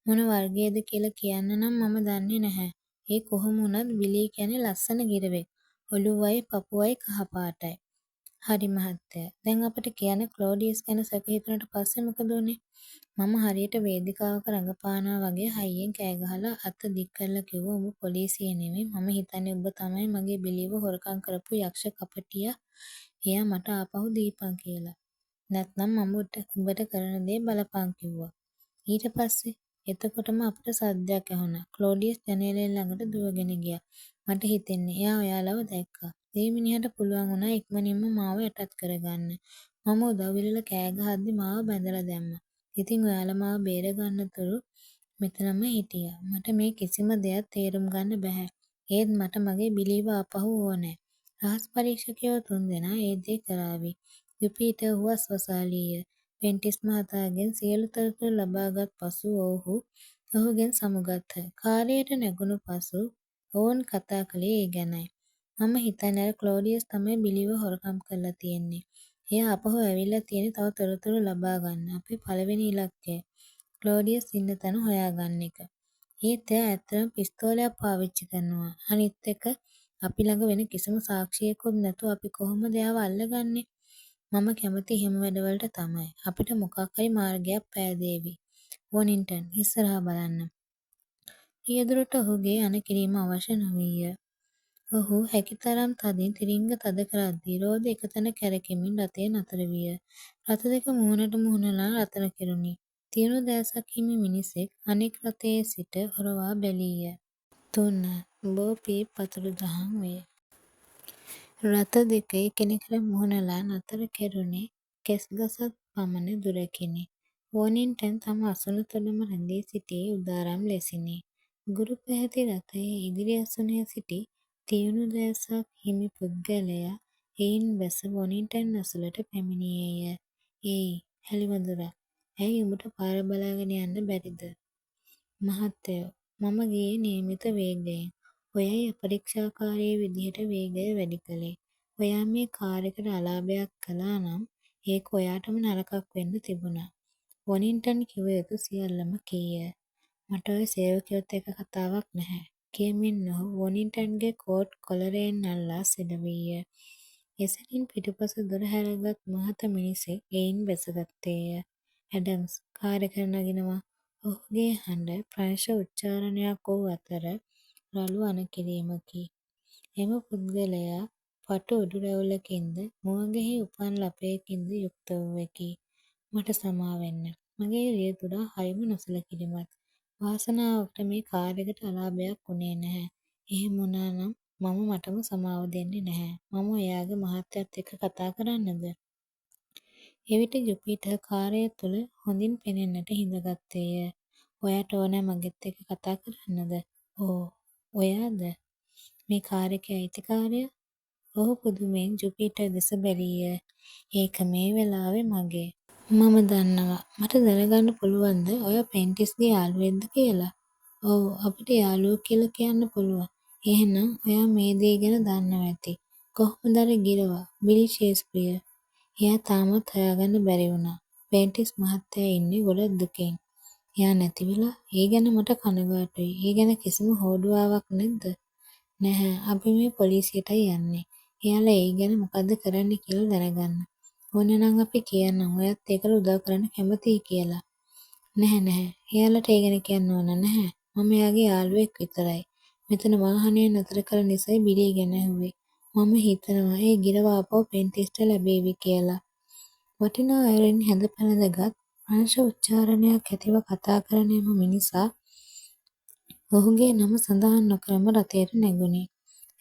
මොන වර්ගයේද කියලා කියන්න නම් මම දන්නේ නැහැ. ඒ කොහොම වුණත් බිලී කියන්නේ ලස්සන ගිරවෙක්. ඔළුවයි පපුවයි කහ පාටයි." "හරි මහත්තයා. දැන් අපිට කියන්න ක්ලෝඩියස් ගැන සැක හිතුණට පස්සේ මොකද වුනේ?" මම හරියට වේදිකාවක රඟපානවා වගේ හයියෙන් කෑ ගහලා අත දික් කරලා කිව්වා "උඹ පොලිසියේ නෙමෙයි. මම හිතන්නේ උඹ තමයි මගේ බිලීව හොරකම් කරපු යක්ෂ කපටියා. එයා මට ආපහු දීපන් කියලා. නැත්නම් මම උඹට කරන දේ බලපන් කිව්වා." ඊට පස්සේ එතකොටම අපිට සද්දයක් ඇහුණා. ක්ලෝඩියස් ජනේලය ළඟට දුවගෙන ගියා. මට හිතෙන්නේ එයා ඔයාලව දැක්කා. ඒ මිනිහට පුළුවන් වුණා ඉක්මනින්ම මාව යටත් කරගන්න. මම උදව් ඉල්ලලා කෑ ගහද්දි මාව බැඳලා දැම්මා. ඉතින් ඔයාලා මාව බේරගන්නතුරු මෙතනම හිටියා. මට මේ කිසිම දෙයක් තේරුම් ගන්න බැහැ. ඒත් මට මගේ බිලීව ආපහු ඕනෑ. රහස් පරීක්ෂකයෝ 3 දෙනා ඒ දේ කරાવી. යුපිටර් හුවස් වසාලීය. පෙන්ටිස් මහතාගෙන් සියලු තොරතුරු ලබාගත් පසු ඔහුගෙන් සමුගත්හ. කාර්යයට නැගුණු පසු ඔවුන් කතා කළේ ඒ ගැනයි. මම හිතන්නේ අර ක්ලෝඩියස් තමයි බිලීව හොරකම් කරලා තියෙන්නේ. එයා ආපහු ඇවිල්ලා තියෙන්නේ තව තොරතුරු ලබා ගන්න. අපේ පළවෙනි ඉලක්කය ක්ලෝඩියස් ඉන්න තැන හොයාගන්න එක. ඒත් එයා ඇත්තටම පිස්තෝලයක් පාවිච්චි කරනවා. අනිත් එක අපි ළඟ වෙන කිසිම සාක්ෂියකුත් නැතුව අපි කොහොමද එයාව අල්ලගන්නේ? මම කැමති එහෙම වැඩවලට තමයි. අපිට මොකක් හරි මාර්ගයක් පෑදේවි. වොනින්ටන් ඉස්සරහා බලන්න. රියදුරට ඔහුගේ යන කිරීම අවශ්‍ය නොවීය. ඔහු හැකිතරම් තදින් තිරිංග තද කරද්දී රෝද එකතැන කැරකෙමින් රථය නතර විය. රථ දෙක මුහුණට මුහුණලා නතර කෙරුණි. තියුණු දෑසක් හිමි මිනිසෙක් අනෙක් රථයේ සිට ඔරවා බැලීය. 3. බෝපී පතුරු දහම් වේ. රථ දෙක එකිනෙකට මුහුණලා නතර කෙරුණේ කෙස් ගසක් පමණ දුරකිනි. වොනින්ටන් තම අසුන තුළම රැඳී සිටියේ උදාරම් ලෙසිනි. ගුරු පැහැති රථයේ ඉදිරි අසුනේ සිටි තියුණු දෑසක් හිමි පුද්ගලයා එයින් බැස වොනින්ටන් අසලට පැමිණියේය. "ඒයි හැලිමඳුරා. ඇයි උඹට පාර බලාගෙන යන්න බැරිද?" "මහත්තයෝ මම ගියේ නියමිත වේගයෙන්. ඔයයි අපරීක්ෂාකාරී විදිහට වේගය වැඩි කළේ. ඔයා මේ කාර් එකට අලාභයක් කළා නම් ඒක ඔයාටම නරකක් වෙන්න තිබුණා." වොනින්ටන් කිව යුතු සියල්ලම කීය. "මට ඔය සේවකයොත් එක්ක කතාවක් නැහැ." කියමින් ඔහු වොනින්ටන්ගේ කෝට් කොලරයෙන් අල්ලා සෙලවීය. එසැනින් පිටුපස දොර හැරගත් මහත මිනිසෙක් ගෙයින් බැසගත්තේය. ඇඩම්ස් කාර් එකට නගිනවා. ඔහුගේ හඬ ප්‍රංශ උච්චාරණයක් වූ අතර රළු අණකිරීමකි. එම පුද්ගලයා පටු උඩු රැවුලකින්ද මුවගැහි උපන් ලපයකින්ද යුක්ත වූවෙකි. මට සමාවෙන්න. මගේ රියදුරා හරිම නොසැලකිලිමත්. වාසනාවකට මේ කාර් එකට අලාභයක් වුණේ නැහැ. එහෙම වුණා නම් මම මටම සමාව දෙන්නේ නැහැ. මම එයාගේ මහත්තයත් එක්ක කතා කරන්නද? එවිට ජුපිටර් කාර්ය තුළ හොඳින් පෙනෙන්නට හිඳගත්තේය. ඔයාට ඕනෑ මගෙත් එක්ක කතා කරන්නද? ඕ ඔයාද? මේ කාර් එකේ අයිතිකාරයා? ඔහු පුදුමයෙන් ජුපිටර් දෙස බැලීය. ඒක මේ වෙලාවේ මගේ. මම දන්නවා. මට දැනගන්න පුළුවන්ද ඔයා පෙන්ටිස්ගේ යාළුවෙක්ද කියලා? ඔව් අපිට යාළුවෝ කියලා කියන්න පුළුවන්. එහෙනම් ඔයා මේ දේ ගැන දන්නවා ඇති. කොහොමද අර ගිරවා බිලි ෂේක්ස්පියර්? එයා තාමත් හොයාගන්න බැරි වුණා. පෙන්ටිස් මහත්තයා ඉන්නේ ගොඩක් දුකෙන්. එයා නැති වෙලා? ඒ ගැන මට කනගාටුයි. ඒ ගැන කිසිම හෝඩුවාවක් නැද්ද? නැහැ. අපි මේ පොලිසියටයි යන්නේ. එයාලා ඒ ගැන මොකද්ද කරන්නේ කියලා දැනගන්න. ඕන නම් අපි කියන්නම් ඔයත් ඒකට උදව් කරන්න කැමතියි කියලා. නැහැ. එයාලට ඒ ගැන කියන්න ඕන නැහැ. මම එයාගේ යාළුවෙක් විතරයි. මෙතන වාහනය නතර කළ නිසයි බිලී ගැන ඇහුවේ. මම හිතනවා ඒ ගිරව ආපහු පෙන්ටිස්ට ලැබේවි කියලා. වටිනා අයුරින් හැඳ පැළඳගත් ප්‍රංශ උච්චාරණයක් ඇතිව කතා කරන එම මිනිසා ඔහුගේ නම සඳහන් නොකරම රථයට නැගුණි.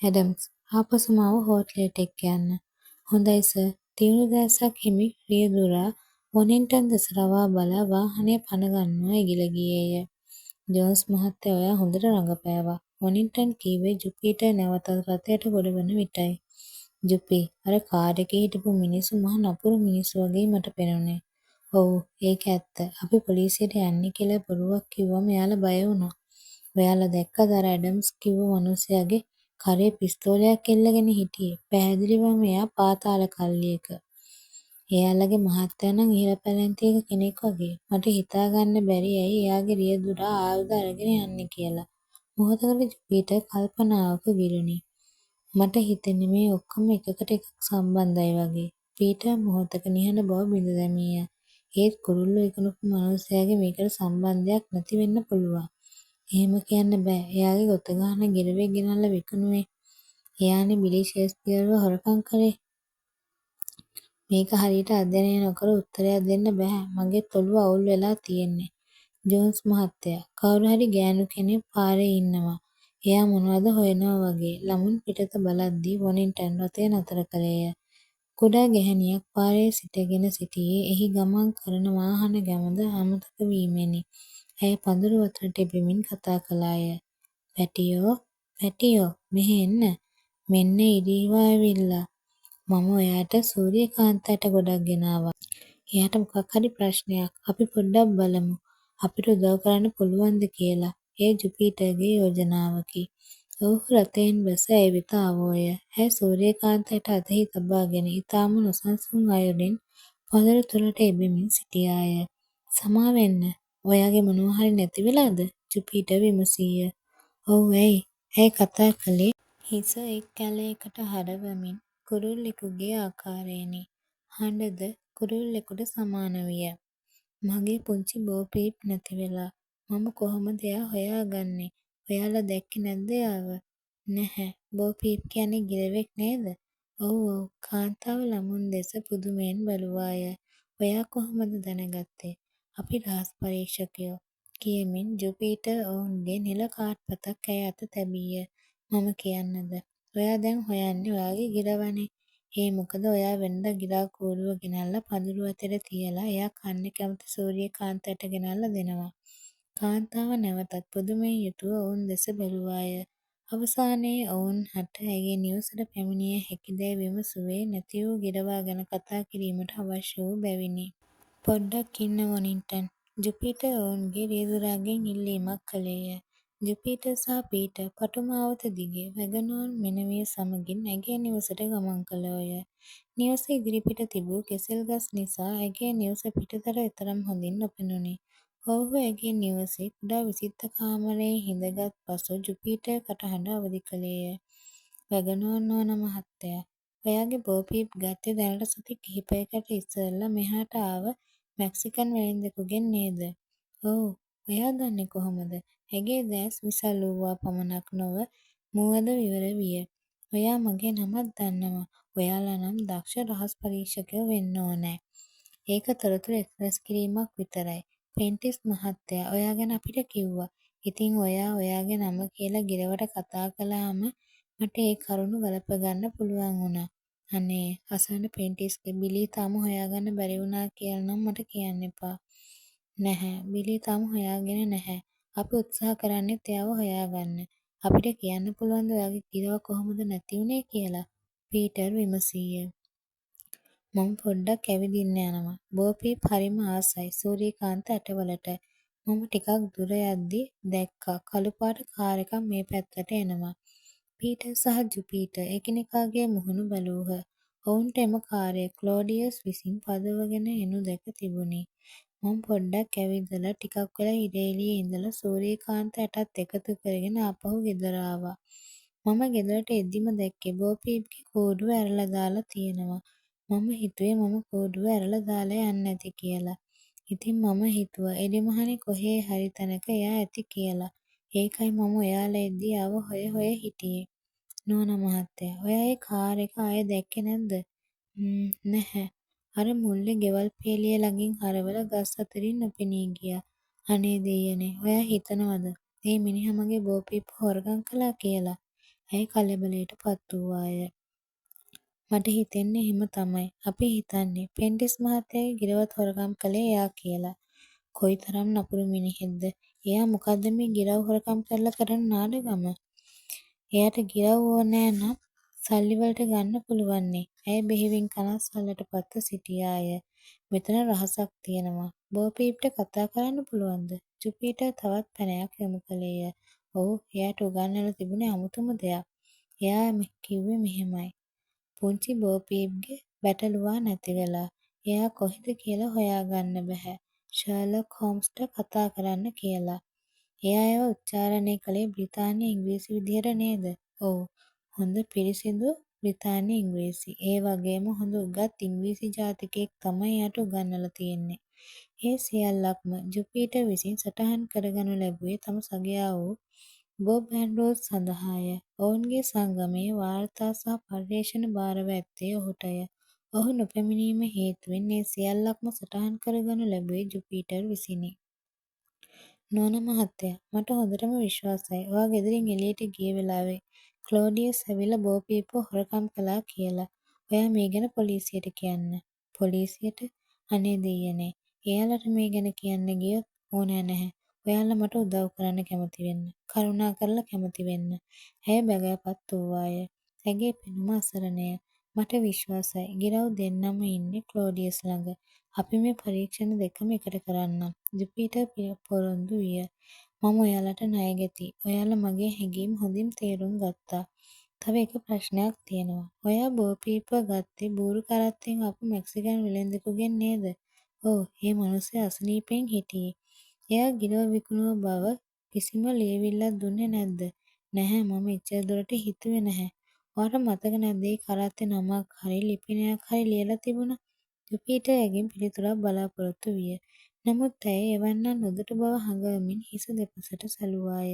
ඇඩම්ස් ආපසු මාව හෝටලයට එක්ක යන්න. හොඳයි සර්. තියුණු දැසක් හිමි රියදුරා වොනින්ටන් දෙස රවා බලා වාහනය පණ ගන්නවා ඉගිල ගියේය. ජෝන්ස් මහත්තයා ඔයා හොඳට රඟපෑවා. වොනින්ටන් කීවේ ජුපිටර් නැවතත් රථයට ගොඩවන විටයි. ජුපි අර කාර් එකේ හිටපු මිනිස්සු මහ නපුරු මිනිස්සු වගේ මට පෙනුනේ. ඔව් ඒක ඇත්ත. අපි පොලිසියට යන්නේ කියලා බොරුවක් කිව්වම එයාලා බය වුණා. ඔයාලා දැක්කද අර ඇඩම්ස් කිව්ව මිනිහයාගේ කරේ පිස්තෝලයක් එල්ලගෙන හිටියේ. පැහැදිලිවම එයා පාතාල කල්ලියක. එයාලගේ මහත්තයා නම් ඉහළ පැලැන්තියක කෙනෙක් වගේ. මට හිතා ගන්න බැරි ඇයි එයාගේ රියදුරා ආයුධ අරගෙන යන්නේ කියලා. මොහොතකට ජුපිටර් කල්පනාවක ගිලුණි. මට හිතෙන්නේ මේ ඔක්කොම එකකට එකක් සම්බන්ධයි වගේ. පීටර් මොහොතක නිහඬ බව බිඳ දැමීය. ඒත් කුරුල්ලෝ ඉක්මනපු මනුස්සයාගේ මේකට සම්බන්ධයක් නැති වෙන්න පුළුවන්. එහෙම කියන්න බෑ. එයාගේ ගොත ගහන ගිරවෙක් ගෙනල්ලා විකුණුවේ. එයානේ බිලි ෂේක්ස්පියර්ව හොරකම් කළේ. මේක හරියට අධ්‍යයනය නොකර උත්තරයක් දෙන්න බෑ. මගෙත් ඔළුව අවුල් වෙලා තියෙන්නේ. ජෝන්ස් මහත්තයා කවුරු හරි ගෑනු කෙනෙක් පාරේ ඉන්නවා. එයා මොනවද හොයනවා වගේ. ළමුන් පිටත බලද්දී වොනින්ටන් රථය නතර කළේය. කුඩා ගැහැණියක් පාරේ සිටගෙන සිටියේ එහි ගමන් කරන වාහන ගැමද අමතක වීමෙනි. ඇය පඳුරු අතරට එබිමින් කතා කළාය. පැටියෝ මෙහෙ එන්න. මෙන්න ඉරිවා ඇවිල්ලා. මම ඔයාට සූර්යකාන්තට ගොඩක් ගෙනාවා. එයාට මොකක් හරි ප්‍රශ්නයක්. අපි පොඩ්ඩක් බලමු. අපිට උදව් කරන්න පුළුවන්ද කියලා. ඒ ජුපිටර්ගේ යෝජනාවකි. ඔහු රථයෙන් බැස ඇය වෙත ආවෝය. ඇය සූර්යකාන්තයට අතෙහි තබාගෙන ඉතාම නොසන්සුන් අයුරින් පඳුර තුළට එබෙමින් සිටියාය. සමාවෙන්න. ඔයාගේ මොනවා හරි නැති වෙලාද? ජුපිටර් විමසීය. ඔව් ඇයි කතා කළේ? හිස එක් කැලයකට හරවමින් කුරුල්ලෙකුගේ ආකාරයෙනි. හඬද කුරුල්ලෙකුට සමාන විය. මගේ පුංචි බෝ පීප් නැති වෙලා. මම කොහොමද එයා හොයාගන්නේ? ඔයාලා දැක්කේ නැද්ද එයාව? නැහැ. බෝ පීප් කියන්නේ ගිරවෙක් නේද? ඔව්. කාන්තාව ළමුන් දෙස පුදුමයෙන් බැලුවාය. ඔයා කොහොමද දැනගත්තේ? අපි රහස් පරීක්ෂකයෝ. කියමින් ජුපිටර් ඔවුන්ගේ නිල කාඩ් පතක් ඇය අත තැබීය. මම කියන්නද? ඔයා දැන් හොයන්නේ ඔයාගේ ගිරවනේ. ඒ මොකද ඔයා වෙනදා ගිරා කූඩුව ගෙනල්ලා පඳුරු අතේ තියලා එයා කන්න කැමති සූර්යකාන්තට ගෙනල්ලා දෙනවා. කාන්තාව නැවතත් පුදුමයෙන් යුතුව ඔවුන් දෙස බැලුවාය. අවසානයේ ඔවුන් හට ඇගේ නිවසට පැමිණිය හැකිදැයි විමසුවේ නැති වූ ගිරවා ගැන කතා කිරීමට අවශ්‍ය වූ බැවිනි. පොඩ්ඩක් ඉන්න වොනින්ටන්. ජුපිටර් ඔවුන්ගේ රියදුරාගෙන් ඉල්ලීමක් කළේය. ජුපිටර් සහ පීටර් පටු මාවත දිගේ වැගනෝන් මෙනවිය සමගින් ඇගේ නිවසට ගමන් කළෝය. නිවස ඉදිරිපිට තිබූ කෙසෙල් ගස් නිසා ඇගේ නිවස පිටතට එතරම් හොඳින් නොපෙනුනි. ඔවුහු ඇගේ නිවසේ කුඩා විචිත්‍ර කාමරයේ හිඳගත් පසු ජුපිටර් කටහඬ අවදි කළේය. වැගනෝන් නෝනා මහත්තයා ඔයාගේ බෝපීප් ගත්තේ දැනට සති කිහිපයකට ඉස්සෙල්ලා මෙහාට ආව මැක්සිකන් වෙළෙන්දෙකුගෙන් නේද? ඔව්. ඔයා දන්නේ කොහොමද? ඇගේ දැස් විසල් වූවා පමණක් නොව මුවද විවර විය. ඔයා මගේ නමත් දන්නවා. ඔයාලා නම් දක්ෂ රහස් පරීක්ෂකයෝ වෙන්න ඕනෑ. ඒක තොරතුරු එක්ස්ප්‍රස් කිරීමක් විතරයි. පෙන්ටිස් මහත්තයා ඔයා ගැන අපිට කිව්වා. ඉතින් ඔයා ඔයාගේ නම කියලා ගිරවට කතා කළාම මට ඒ කරුණු ගලපගන්න පුළුවන් වුණා. අනේ අසරණ පෙන්ටිස්ගේ බිලී තාම හොයාගන්න බැරි වුණා කියලා නම් මට කියන්න එපා. නැහැ බිලී තාම හොයාගෙන නැහැ. අපි උත්සාහ කරන්නෙත් එයාව හොයාගන්න. අපිට කියන්න පුළුවන්ද ඔයාගේ ගිරව කොහොමද නැති වුනේ කියලා? පීටර් විමසීය. මම පොඩ්ඩක් ඇවිදින්න යනවා. බෝපීප් හරිම ආසයි සූරියකාන්ත ඇටවලට. මම ටිකක් දුර යද්දි දැක්කා කළු පාට කාර් එකක් මේ පැත්තට එනවා. පීටර් සහ ජුපිටර් එකිනෙකාගේ මුහුණු බැලූහ. ඔවුන්ට එම කාර්යය ක්ලෝඩියස් විසින් පදවගෙන එනු දැක තිබුණි. මම පොඩ්ඩක් ඇවිදලා ටිකක් වෙලා ඉර එළියේ ඉඳලා සූරියකාන්ත ඇටත් එකතු කරගෙන ආපහු ගෙදර ආවා. මම ගෙදරට එද්දිම දැක්කේ බෝපීප්ගේ කූඩුව ඇරලා දාලා තියෙනවා. මම හිතුවේ මම කූඩුව ඇරලා දාලා යන්නේ නැති කියලා. ඉතින් මම හිතුවා එළිමහනේ කොහේ හරි තැනක එයා ඇති කියලා. ඒකයි මම ඔයාලා එද්දි ආව හොය හොය හිටියේ. නෝනා මහත්තයා, ඔයා ඒ කාර් එක ආයේ දැක්කේ නැද්ද? නැහැ. අර මුල්ලේ ගෙවල් පේලිය ළඟින් හරවලා ගස් අතරින් නොපෙනී ගියා. අනේ දෙයියනේ, ඔයා හිතනවද මේ මිනිහා මගේ බෝපීප් හොරගම් කළා කියලා? ඇය කලබලයට පත් වූවාය. මට හිතෙන්නේ එහෙම තමයි. අපි හිතන්නේ පෙන්ටිස් මහත්තයාගේ ගිරවත් හොරකම් කළේ එයා කියලා. කොයිතරම් නපුරු මිනිහෙක්ද. එයා මොකද්ද මේ ගිරව් හොරකම් කරලා කරන නාඩගම? එයාට ගිරව් ඕනෑ නම් සල්ලි වලට ගන්න පුළුවන්නේ. ඇය බෙහෙවින් කනස්සල්ලට පත්ව සිටියාය. මෙතන රහසක් තියෙනවා. බෝපීප්ට කතා කරන්න පුළුවන්ද? ජුපිටර් තවත් පැනයක් යොමු කළේය. ඔව්, එයාට උගන්වලා තිබුණේ අමුතුම දෙයක්. එයා කිව්වේ මෙහෙමයි. පුංචි බෝපීප්ගේ බැටළුවා නැති වෙලා. එයා කොහෙද කියලා හොයාගන්න බැහැ. ෂර්ලොක් හෝම්ස්ට කතා කරන්න කියලා. එයා ඒව උච්චාරණය කළේ බ්‍රිතාන්‍ය ඉංග්‍රීසි විදිහට නේද? ඔව්. හොඳ පිරිසිදු බ්‍රිතාන්‍ය ඉංග්‍රීසි. ඒ වගේම හොඳ උගත් ඉංග්‍රීසි ජාතිකයෙක් තමයි එයාට උගන්වලා තියෙන්නේ. ඒ සියල්ලක්ම ජුපිටර් විසින් සටහන් කරගනු ලැබුවේ තම සගයා වූ බොබ් ඇන්ඩ්‍රූස් සඳහාය. ඔවුන්ගේ සංගමයේ වාර්තා සහ පර්යේෂණ භාරව ඇත්තේ ඔහුටය. ඔහු නොපැමිණීම හේතුවෙන් ඒ සියල්ලක්ම සටහන් කරගනු ලැබුවේ ජුපිටර් විසිනි. නෝනා මහත්තයා, මට හොඳටම විශ්වාසයි ඔයා ගෙදරින් එළියට ගිය වෙලාවේ ක්ලෝඩියස් ඇවිල්ලා බෝපීප්ව හොරකම් කළා කියලා. ඔයා මේ ගැන පොලිසියට කියන්න. පොලිසියට? අනේ දෙයියනේ. එයාලට මේ ගැන කියන්න ගියොත් ඕනෑ නැහැ. ඔයාලා මට උදව් කරන්න කැමති වෙන්න. කරුණා කරලා කැමති වෙන්න. ඇය බැගෑපත් වූවාය. ඇගේ පෙනුම අසරණය. මට විශ්වාසයි ගිරව් දෙන්නම ඉන්නේ ක්ලෝඩියස් ළඟ. අපි මේ පරීක්ෂණ දෙකම එකට කරන්නම්. ජුපිටර් පොරොන්දු විය. මම ඔයාලට ණය ගෙතියි. ඔයාලා මගේ හැඟීම් හොඳින් තේරුම් ගත්තා. තව එක ප්‍රශ්නයක් තියෙනවා. ඔයා බෝපීප්ව ගත්තේ බූරු කරත්තෙන් ආපු මැක්සිකන් වෙළෙන්දෙකුගෙන් නේද? ඔව්, ඒ මිනිහා අසනීපෙන් හිටියේ. එයා ගිරව විකුණුව බව කිසිම ලියවිල්ලක් දුන්නේ නැද්ද? නැහැ, මම එච්චර දුරට හිතුවේ නැහැ. ඔයාට මතක නැද්ද ඒ කරත්තේ නමක් හරි ලිපිනයක් හරි ලියලා තිබුණා? ජුපිටර් ඇගෙන් පිළිතුරක් බලාපොරොත්තු විය. නමුත් ඇය එවැන්නක් නොදුටු බව හඟවමින් හිස දෙපසට සැලුවාය.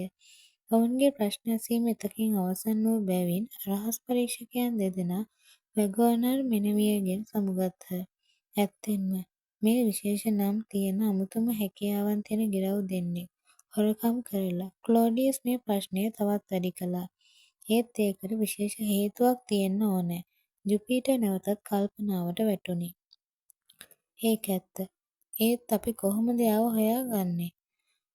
ඔවුන්ගේ ප්‍රශ්න ඇසීම එතකින් අවසන් වූ බැවින් රහස් පරීක්ෂකයන් දෙදෙනා වැගෝනර් මෙනෙවියගෙන් සමුගත්හ. ඇත්තෙන්ම මේ විශේෂ නම් තියෙන අමුතුම හැකියාවන් තියෙන ගිරව් දෙන්නෙක් හොරකම් කරලා ක්ලෝඩියස් මේ ප්‍රශ්නය තවත් වැඩි කළා. ඒත් ඒකට විශේෂ හේතුවක් තියෙන්න ඕනෑ. ජුපිටර් නැවතත් කල්පනාවට වැටුණි. ඒක ඇත්ත. ඒත් අපි කොහොමද එයාව හොයාගන්නේ?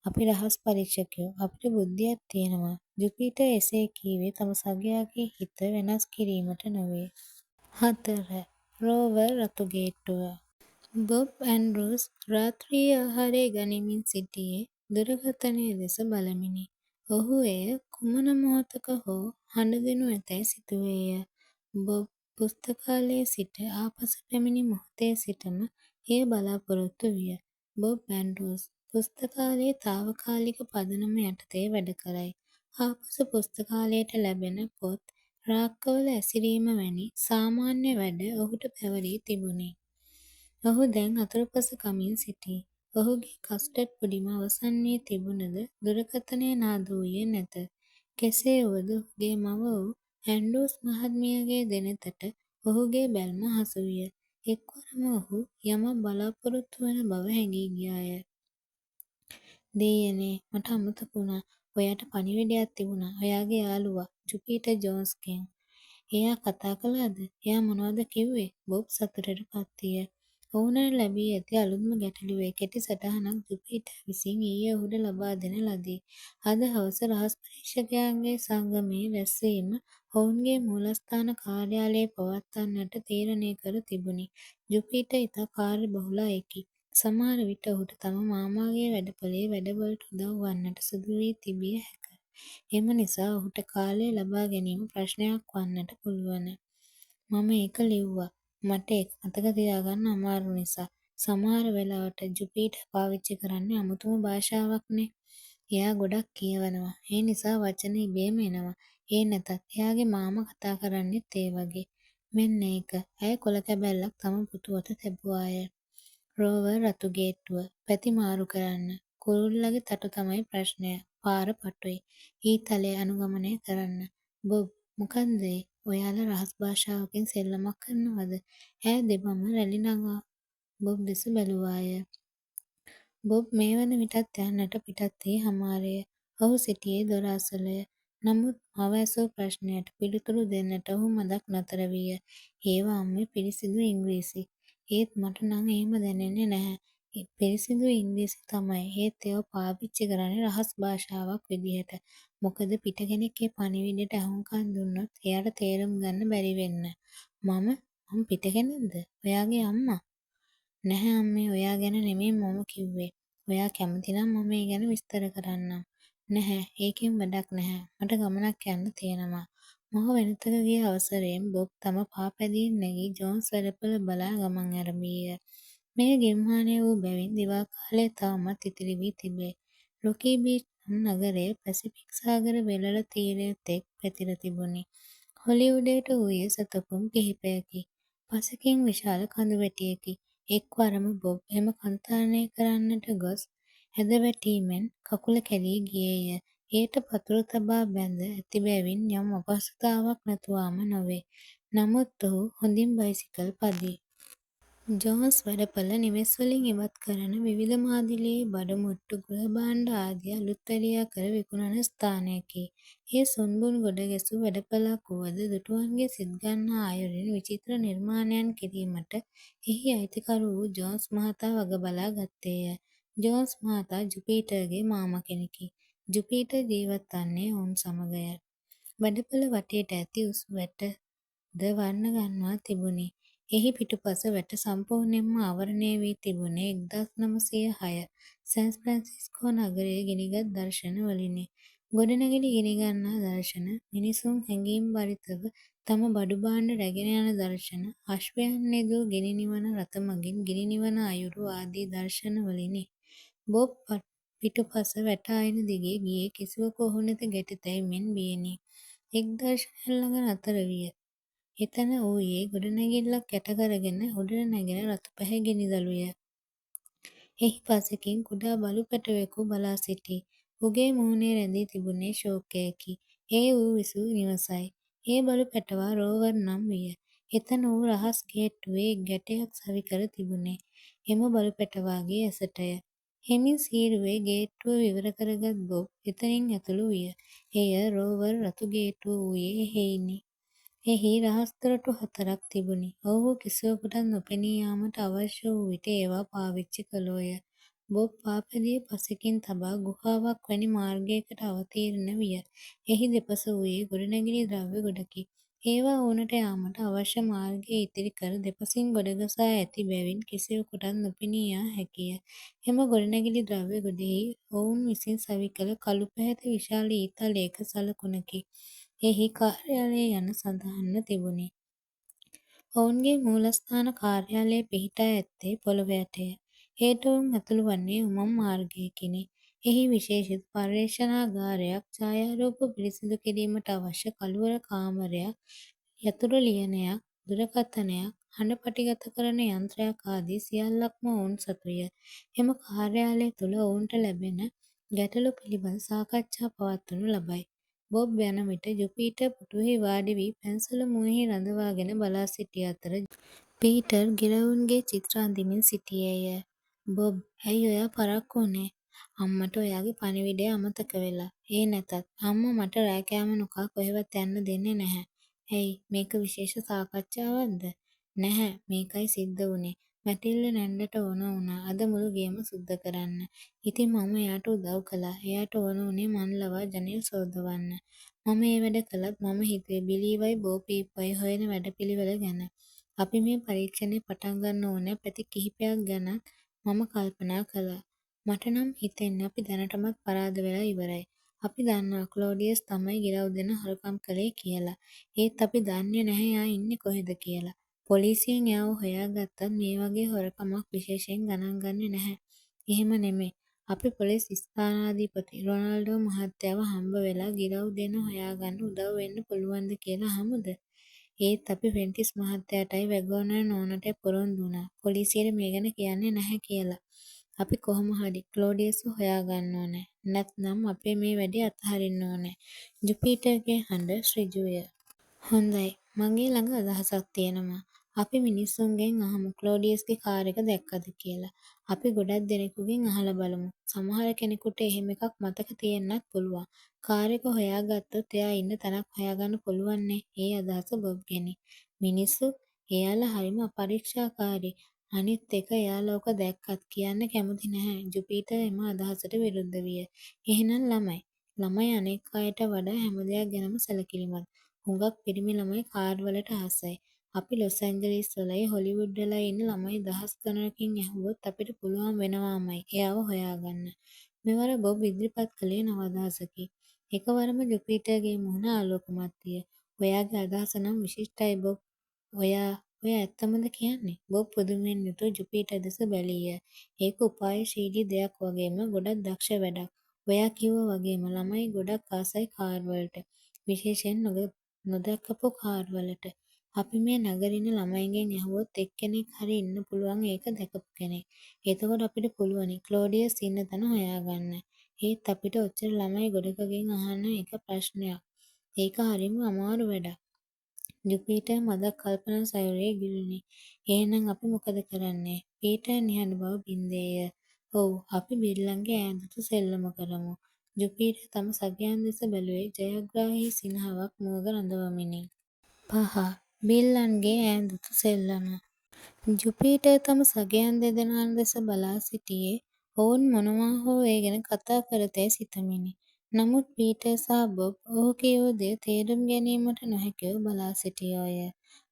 අපි රහස් පරීක්ෂකයෝ. අපිට බුද්ධියක් තියෙනවා. ජුපිටර් එසේ කීවේ තම සගයාගේ හිත වෙනස් කිරීමට නොවේ. 4. රෝවර් රතුගේට්ටුව. බොබ් ඇන්ඩ්‍රූස් රාත්‍රී ආහාරය ගනිමින් සිටියේ දුරකථනය දෙස බලමිනි. ඔහු එය කුමන මොහොතක හෝ හඬ දෙනු ඇතැයි සිතුවේය. බොබ් පුස්තකාලයේ සිට ආපසු පැමිණි මොහොතේ සිටම එය බලාපොරොත්තු විය. බොබ් ඇන්ඩ්‍රූස් පුස්තකාලයේ තාවකාලික පදනම යටතේ වැඩ කරයි. ආපසු පුස්තකාලයට ලැබෙන පොත් රාක්කවල ඇසිරීම වැනි සාමාන්‍ය වැඩ ඔහුට පැවරී තිබුණි. ඔහු දැන් අතුරුපස කමින් සිටී. ඔහුගේ කස්ටඩ් පුඩිම අවසන් වී තිබුණද දුරකථනය නාද වූයේ නැත. කෙසේ වුවද ඔහුගේ මව වූ ඇන්ඩ්‍රූස් මහත්මියගේ දෙනෙතට ඔහුගේ බැල්ම හසු විය. එක්වරම ඔහු යමක් බලාපොරොත්තු වන බව හැඟී ගියාය. දෙයියනේ මට අමතක වුණා. ඔයාට පණිවිඩයක් තිබුණා. ඔයාගේ යාළුවා ජුපිටර් ජෝන්ස්ගෙන්. එයා කතා කළාද? එයා මොනවද කිව්වේ? බොබ් සතුටට පත් විය. ඔවුනට ලැබී ඇති අලුත්ම ගැටලුවේ කෙටි සටහනක් ජුපිටර් විසින් ඊයේ ඔහුට ලබා දෙන ලදී. අද හවස රහස් පරීක්ෂකයන්ගේ සංගමයේ රැස්වීම ඔවුන්ගේ මූලස්ථාන කාර්යාලයේ පවත්වන්නට තීරණය කර තිබුණි. ජුපිටර් ඉතා කාර්යබහුල අයෙකි. සමහර විට ඔහුට තම මාමාගේ වැඩපොලේ වැඩවලට උදව් වන්නට සිදු වී තිබිය හැක. එම නිසා ඔහුට කාලය ලබා ගැනීම ප්‍රශ්නයක් වන්නට පුළුවන. මම ඒක ලිව්වා. මට ඒක මතක තියාගන්න අමාරු නිසා. සමහර වෙලාවට ජුපිටර් පාවිච්චි කරන්නේ අමුතුම භාෂාවක්නේ. එයා ගොඩක් කියවනවා. ඒ නිසා වචන ඉබේම එනවා. ඒ නැතත් එයාගේ මාමා කතා කරන්නෙත් ඒ වගේ. මෙන්න ඒක. ඇය කොළ කැබැල්ලක් තම පුතු අත තැබුවාය. රෝවර් රතුගේට්ටුව. පැති මාරු කරන්න. කුරුල්ලගේ තටු තමයි ප්‍රශ්නය. පාර පටුයි. ඊතලය අනුගමනය කරන්න. බොබ් මොකක්ද ඒ? ඔයාලා රහස් භාෂාවකින් සෙල්ලමක් කරනවද? ඈ දෙබම රැලි නගා බොබ් දෙස බැලුවාය. බොබ් මේ වන විටත් යන්නට පිටත් වී හමාරය. ඔහු සිටියේ දොර අසලය. නමුත් මව ඇසූ ප්‍රශ්නයට පිළිතුරු දෙන්නට ඔහු මදක් නතර විය. ඒවා අම්මේ පිරිසිදු ඉංග්‍රීසි. ඒත් මට නම් එහෙම දැනෙන්නේ නැහැ. පිරිසිදු ඉංග්‍රීසි තමයි. ඒත් ඒවා පාවිච්චි කරන්නේ රහස් භාෂාවක් විදිහට. මොකද පිට කෙනෙක් ඒ පණිවිඩයට අහුම්කම් දුන්නොත් එයාට තේරුම් ගන්න බැරි වෙන්න. මම පිට කෙනෙක්ද? ඔයාගේ අම්මා? නැහැ අම්මේ ඔයා ගැන නෙමෙයි මම කිව්වේ. ඔයා කැමති නම් මම ඒ ගැන විස්තර කරන්නම්. නැහැ ඒකෙන් වැඩක් නැහැ. මට ගමනක් යන්න තියෙනවා. මව වෙනතක ගිය අවසරයෙන් බොබ් තම පාපැදියෙන් නැගී ජෝන්ස් වැඩපොළ බලා ගමන් ඇරඹීය. මෙය ගිම්හානය වූ බැවින් දිවා කාලය තවමත් ඉතිරි වී තිබේ. රොකී බීච් නම් නගරය පැසිෆික් සාගර වෙළළ තීරය තෙක් පැතිර තිබුණි. හොලිවුඩයට වූයේ සතපුම් කිහිපයකි. පසකින් විශාල කඳුවැටියකි. එක්වරම බොබ් එම කන්තරණය කරන්නට ගොස් ඇද වැටීමෙන් කකුල කැලී ගියේය. එයට පතුරු තබා බැඳ ඇති බැවින් යම් අපහසුතාවක් නැතුවාම නොවේ. නමුත් ඔහු හොඳින් බයිසිකල් පදී. ජෝන්ස් වැඩපළ නිවෙස් වලින් ඉවත් කරන විවිධ මාදිලියේ බඩමුට්ටු ගෘහභාණ්ඩ ආදිය අලුත් වැඩියා කර විකුණන ස්ථානයකි. ඒ සුන්බුන් ගොඩ ගැසූ වැඩපළක් වුවද දුටුවන්ගේ සිත් ගන්නා අයුරින් විචිත්‍ර නිර්මාණයන් කිරීමට එහි අයිතිකරු වූ ජෝන්ස් මහතා වග බලා ගත්තේය. ජෝන්ස් මහතා ජුපිටර්ගේ මාමා කෙනෙකි. ජුපිටර් ජීවත් වන්නේ ඔවුන් සමගය. වැඩපළ වටේට ඇති උස් වැට ද වර්ණ ගන්වා තිබුණි. එහි පිටුපස වැට සම්පූර්ණයෙන්ම ආවරණය වී තිබුණේ 1906 සෑන් ෆ්‍රැන්සිස්කෝ නගරයේ ගිනිගත් දර්ශන වලිනි. ගොඩනැගිලි ගිනිගන්නා දර්ශන, මිනිසුන් හැඟීම් භරිතව තම බඩු භාණ්ඩ රැගෙන යන දර්ශන, අශ්වයන් යෙදූ ගිනි නිවන රථ මගින් ගිනි නිවන අයුරු ආදී දර්ශන වලිනි. බොබ් පිටුපස වැට අයින දිගේ ගියේ කිසිවකු ඔහු වෙත ගැටෙතැයි මෙන් බියෙනි. එක් දර්ශනයක් ළඟ නතර විය. එතන වූයේ ගොඩනැගිල්ලක් යට කරගෙන උඩට නැගෙන රතු පැහැ ගිනිදළුය. එහි පසෙකින් කුඩා බලු පැටවෙකු බලා සිටී. ඔහුගේ මුහුණේ රැඳී තිබුණේ ශෝකයකි. ඒ ඌ විසූ නිවසයි. ඒ බලු පැටවා රෝවර් නම් විය. එතන වූ රහස් ගේට්ටුවේ එක් ගැටයක් සවි කර තිබුණේ එම බලු පැටවාගේ ඇසටය. හෙමින් සීරුවේ ගේට්ටුව විවර කරගත් බොබ් එතනින් ඇතුළු විය. එය රෝවර් රතු ගේට්ටුව වූයේ එහෙයිනි. එහි රහස් දොරටු 4ක් තිබුණි. ඔවුහු කිසිවකුටත් නොපෙනී යාමට අවශ්‍ය වූ විට ඒවා පාවිච්චි කළෝය. බොබ් පාපැදිය පසෙකින් තබා ගුහාවක් වැනි මාර්ගයකට අවතීර්ණ විය. එහි දෙපස වූයේ ගොඩනැගිලි ද්‍රව්‍ය ගොඩකි. ඒවා ඔවුනට යාමට අවශ්‍ය මාර්ගය ඉතිරි කර දෙපසින් ගොඩගසා ඇති බැවින් කිසිවකුටත් නොපෙනී යා හැකිය. එම ගොඩනැගිලි ද්‍රව්‍ය ගොඩෙහි ඔවුන් විසින් සවි කළ කළු පැහැති විශාල ඊතලයක සලකුණකි. එහි කාර්යාලය යන සඳහන්ව තිබුණි. ඔවුන්ගේ මූලස්ථාන කාර්යාලය පිහිටා ඇත්තේ පොළොව යටය. එයට ඔවුන් ඇතුළු වන්නේ උමං මාර්ගයකිනි. එහි විශේෂිත පර්යේෂණාගාරයක්, ඡායාරූප පිරිසිදු කිරීමට අවශ්‍ය කළුවර කාමරයක්, යතුරු ලියනයක්, දුරකථනයක්, හඬ පටිගත කරන යන්ත්‍රයක් ආදී සියල්ලක්ම ඔවුන් සතුය. එම කාර්යාලය තුළ ඔවුන්ට ලැබෙන ගැටලු පිළිබඳ සාකච්ඡා පවත්වනු ලබයි. බොබ් යන විට ජුපිටර් පුටුවෙහි වාඩි වී පැන්සල මුවෙහි රඳවාගෙන බලා සිටි අතර පීටර් ගිරවුන්ගේ චිත්‍ර අඳිමින් සිටියේය. බොබ්, ඇයි ඔයා පරක්කු වුණේ? අම්මට ඔයාගේ පණිවිඩය අමතක වෙලා. ඒ නැතත් අම්මා මට රෑ කෑම නොකා කොහෙවත් යන්න දෙන්නේ නැහැ. ඇයි, මේක විශේෂ සාකච්ඡාවක්ද? නැහැ, මේකයි සිද්ධ වුණේ. මැටිල්ල නැන්දට ඕන වුණා අද මුළු ගෙයම සුද්ද කරන්න. ඉතින් මම එයාට උදව් කළා. එයාට ඕන වුණේ මන් ලවා ජනෙල් සෝදවන්න. මම ඒ වැඩ කළත් මම හිතුවේ බිලීවයි බෝපීප්පයි හොයන වැඩපිළිවෙල ගැන. අපි මේ පරීක්ෂණය පටන් ගන්න ඕනෑ පැති කිහිපයක් ගැනත් මම කල්පනා කළා. මට නම් හිතෙන්නේ අපි දැනටමත් පරාද වෙලා ඉවරයි. අපි දන්නවා ක්ලෝඩියස් තමයි ගිරව් දෙන හොරකම් කළේ කියලා. ඒත් අපි දන්නේ නැහැ එයා ඉන්නේ කොහෙද කියලා. පොලිසියෙන් එයාව හොයාගත්තත් මේ වගේ හොරකමක් විශේෂයෙන් ගණන් ගන්නේ නැහැ. එහෙම නෙමෙයි. අපි පොලිස් ස්ථානාධිපති රොනල්ඩෝ මහත්තයාව හම්බ වෙලා ගිරව් දෙන හොයාගන්න උදව් වෙන්න පුළුවන්ද කියලා අහමුද? ඒත් අපි ෆ්‍රෙන්ටිස් මහත්තයාටයි වැගෝනර් නෝනටයි පොරොන්දු වුණා පොලිසියට මේ ගැන කියන්නේ නැහැ කියලා. අපි කොහොම හරි ක්ලෝඩියස්ව හොයාගන්න ඕනේ. නැත්නම් අපේ මේ වැඩේ අතහරින්න ඕනේ. ජුපිටර්ගේ හඬ ඍජුය. හොඳයි, මගේ ළඟ අදහසක් තියෙනවා. අපි මිනිස්සුන්ගෙන් අහමු ක්ලෝඩියස්ගේ කාර් එක දැක්කද කියලා. අපි ගොඩක් දෙනෙකුගෙන් අහලා බලමු. සමහර කෙනෙකුට එහෙම එකක් මතක තියෙන්නත් පුළුවන්. කාර් එක හොයාගත්තොත් එයා ඉන්න තැනක් හොයාගන්න පුළුවන්නේ. ඒ අදහස බොබ්ගෙනි. මිනිස්සු, එයාලා හරිම අපරීක්ෂාකාරී. අනිත් එක එයාලා ඕක දැක්කත් කියන්න කැමති නැහැ. ජුපිටර් එම අදහසට විරුද්ධ විය. එහෙනම් ළමයි අනෙක් අයට වඩා හැම දෙයක් ගැනම සැලකිලිමත්. හුඟක් පිරිමි ළමයි කාර් වලට ආසයි. අපි ලොස් ඇන්ජලිස් වලයි හොලිවුඩ් වලයි ඉන්න ළමයි දහස් ගණනකින් ඇහුවොත් අපිට පුළුවන් වෙනවාමයි එයාව හොයාගන්න. මෙවර බොබ් ඉදිරිපත් කළේ නව අදහසකි. එකවරම ජුපිටර්ගේ මුහුණ ආලෝකමත් විය. ඔයාගේ අදහස නම් විශිෂ්ටයි බොබ්. ඔය ඇත්තමද කියන්නේ? බොබ් පුදුමයෙන් යුතුව ජුපිටර් දෙස බැලීය. ඒක උපායශීලී දෙයක් වගේම ගොඩක් දක්ෂ වැඩක්. ඔයා කිව්වා වගේම ළමයි ගොඩක් ආසයි කාර් වලට. විශේෂයෙන් නොදැකපු කාර් වලට. අපි මේ නගරේ ඉන්න ළමයින්ගෙන් ඇහුවොත් එක්කෙනෙක් හරි ඉන්න පුළුවන් ඒක දැකපු කෙනෙක්. එතකොට අපිට පුළුවනි ක්ලෝඩියස් ඉන්න තැන හොයාගන්න. ඒත් අපිට ඔච්චර ළමයි ගොඩකගෙන් අහන්න එක ප්‍රශ්නයක්. ඒක හරිම අමාරු වැඩක්. ජුපිටර් මදක් කල්පනා සයුරේ ගිලුණි. එහෙනම් අපි මොකද කරන්නේ? පීටර් නිහඬ බව බින්දේය. ඔව්, අපි බිල්ලන්ගේ ඈඳුතු සෙල්ලම කරමු. ජුපිටර් තම සගයන් දෙස බැලුවේ ජයග්‍රාහී සිනහවක් මුවග රඳවමිනි. 5. බිල්ලන්ගේ ඈඳුතු සෙල්ලම. ජුපිටර් තම සගයන් දෙදෙනා දෙස බලා සිටියේ ඔවුන් මොනවා හෝ ඒ ගැන කතා කරතැයි සිතමිනි. නමුත් පීටර් සහ බොබ් ඔහු කියූ දේ තේරුම් ගැනීමට නොහැකිව බලා සිටියෝය.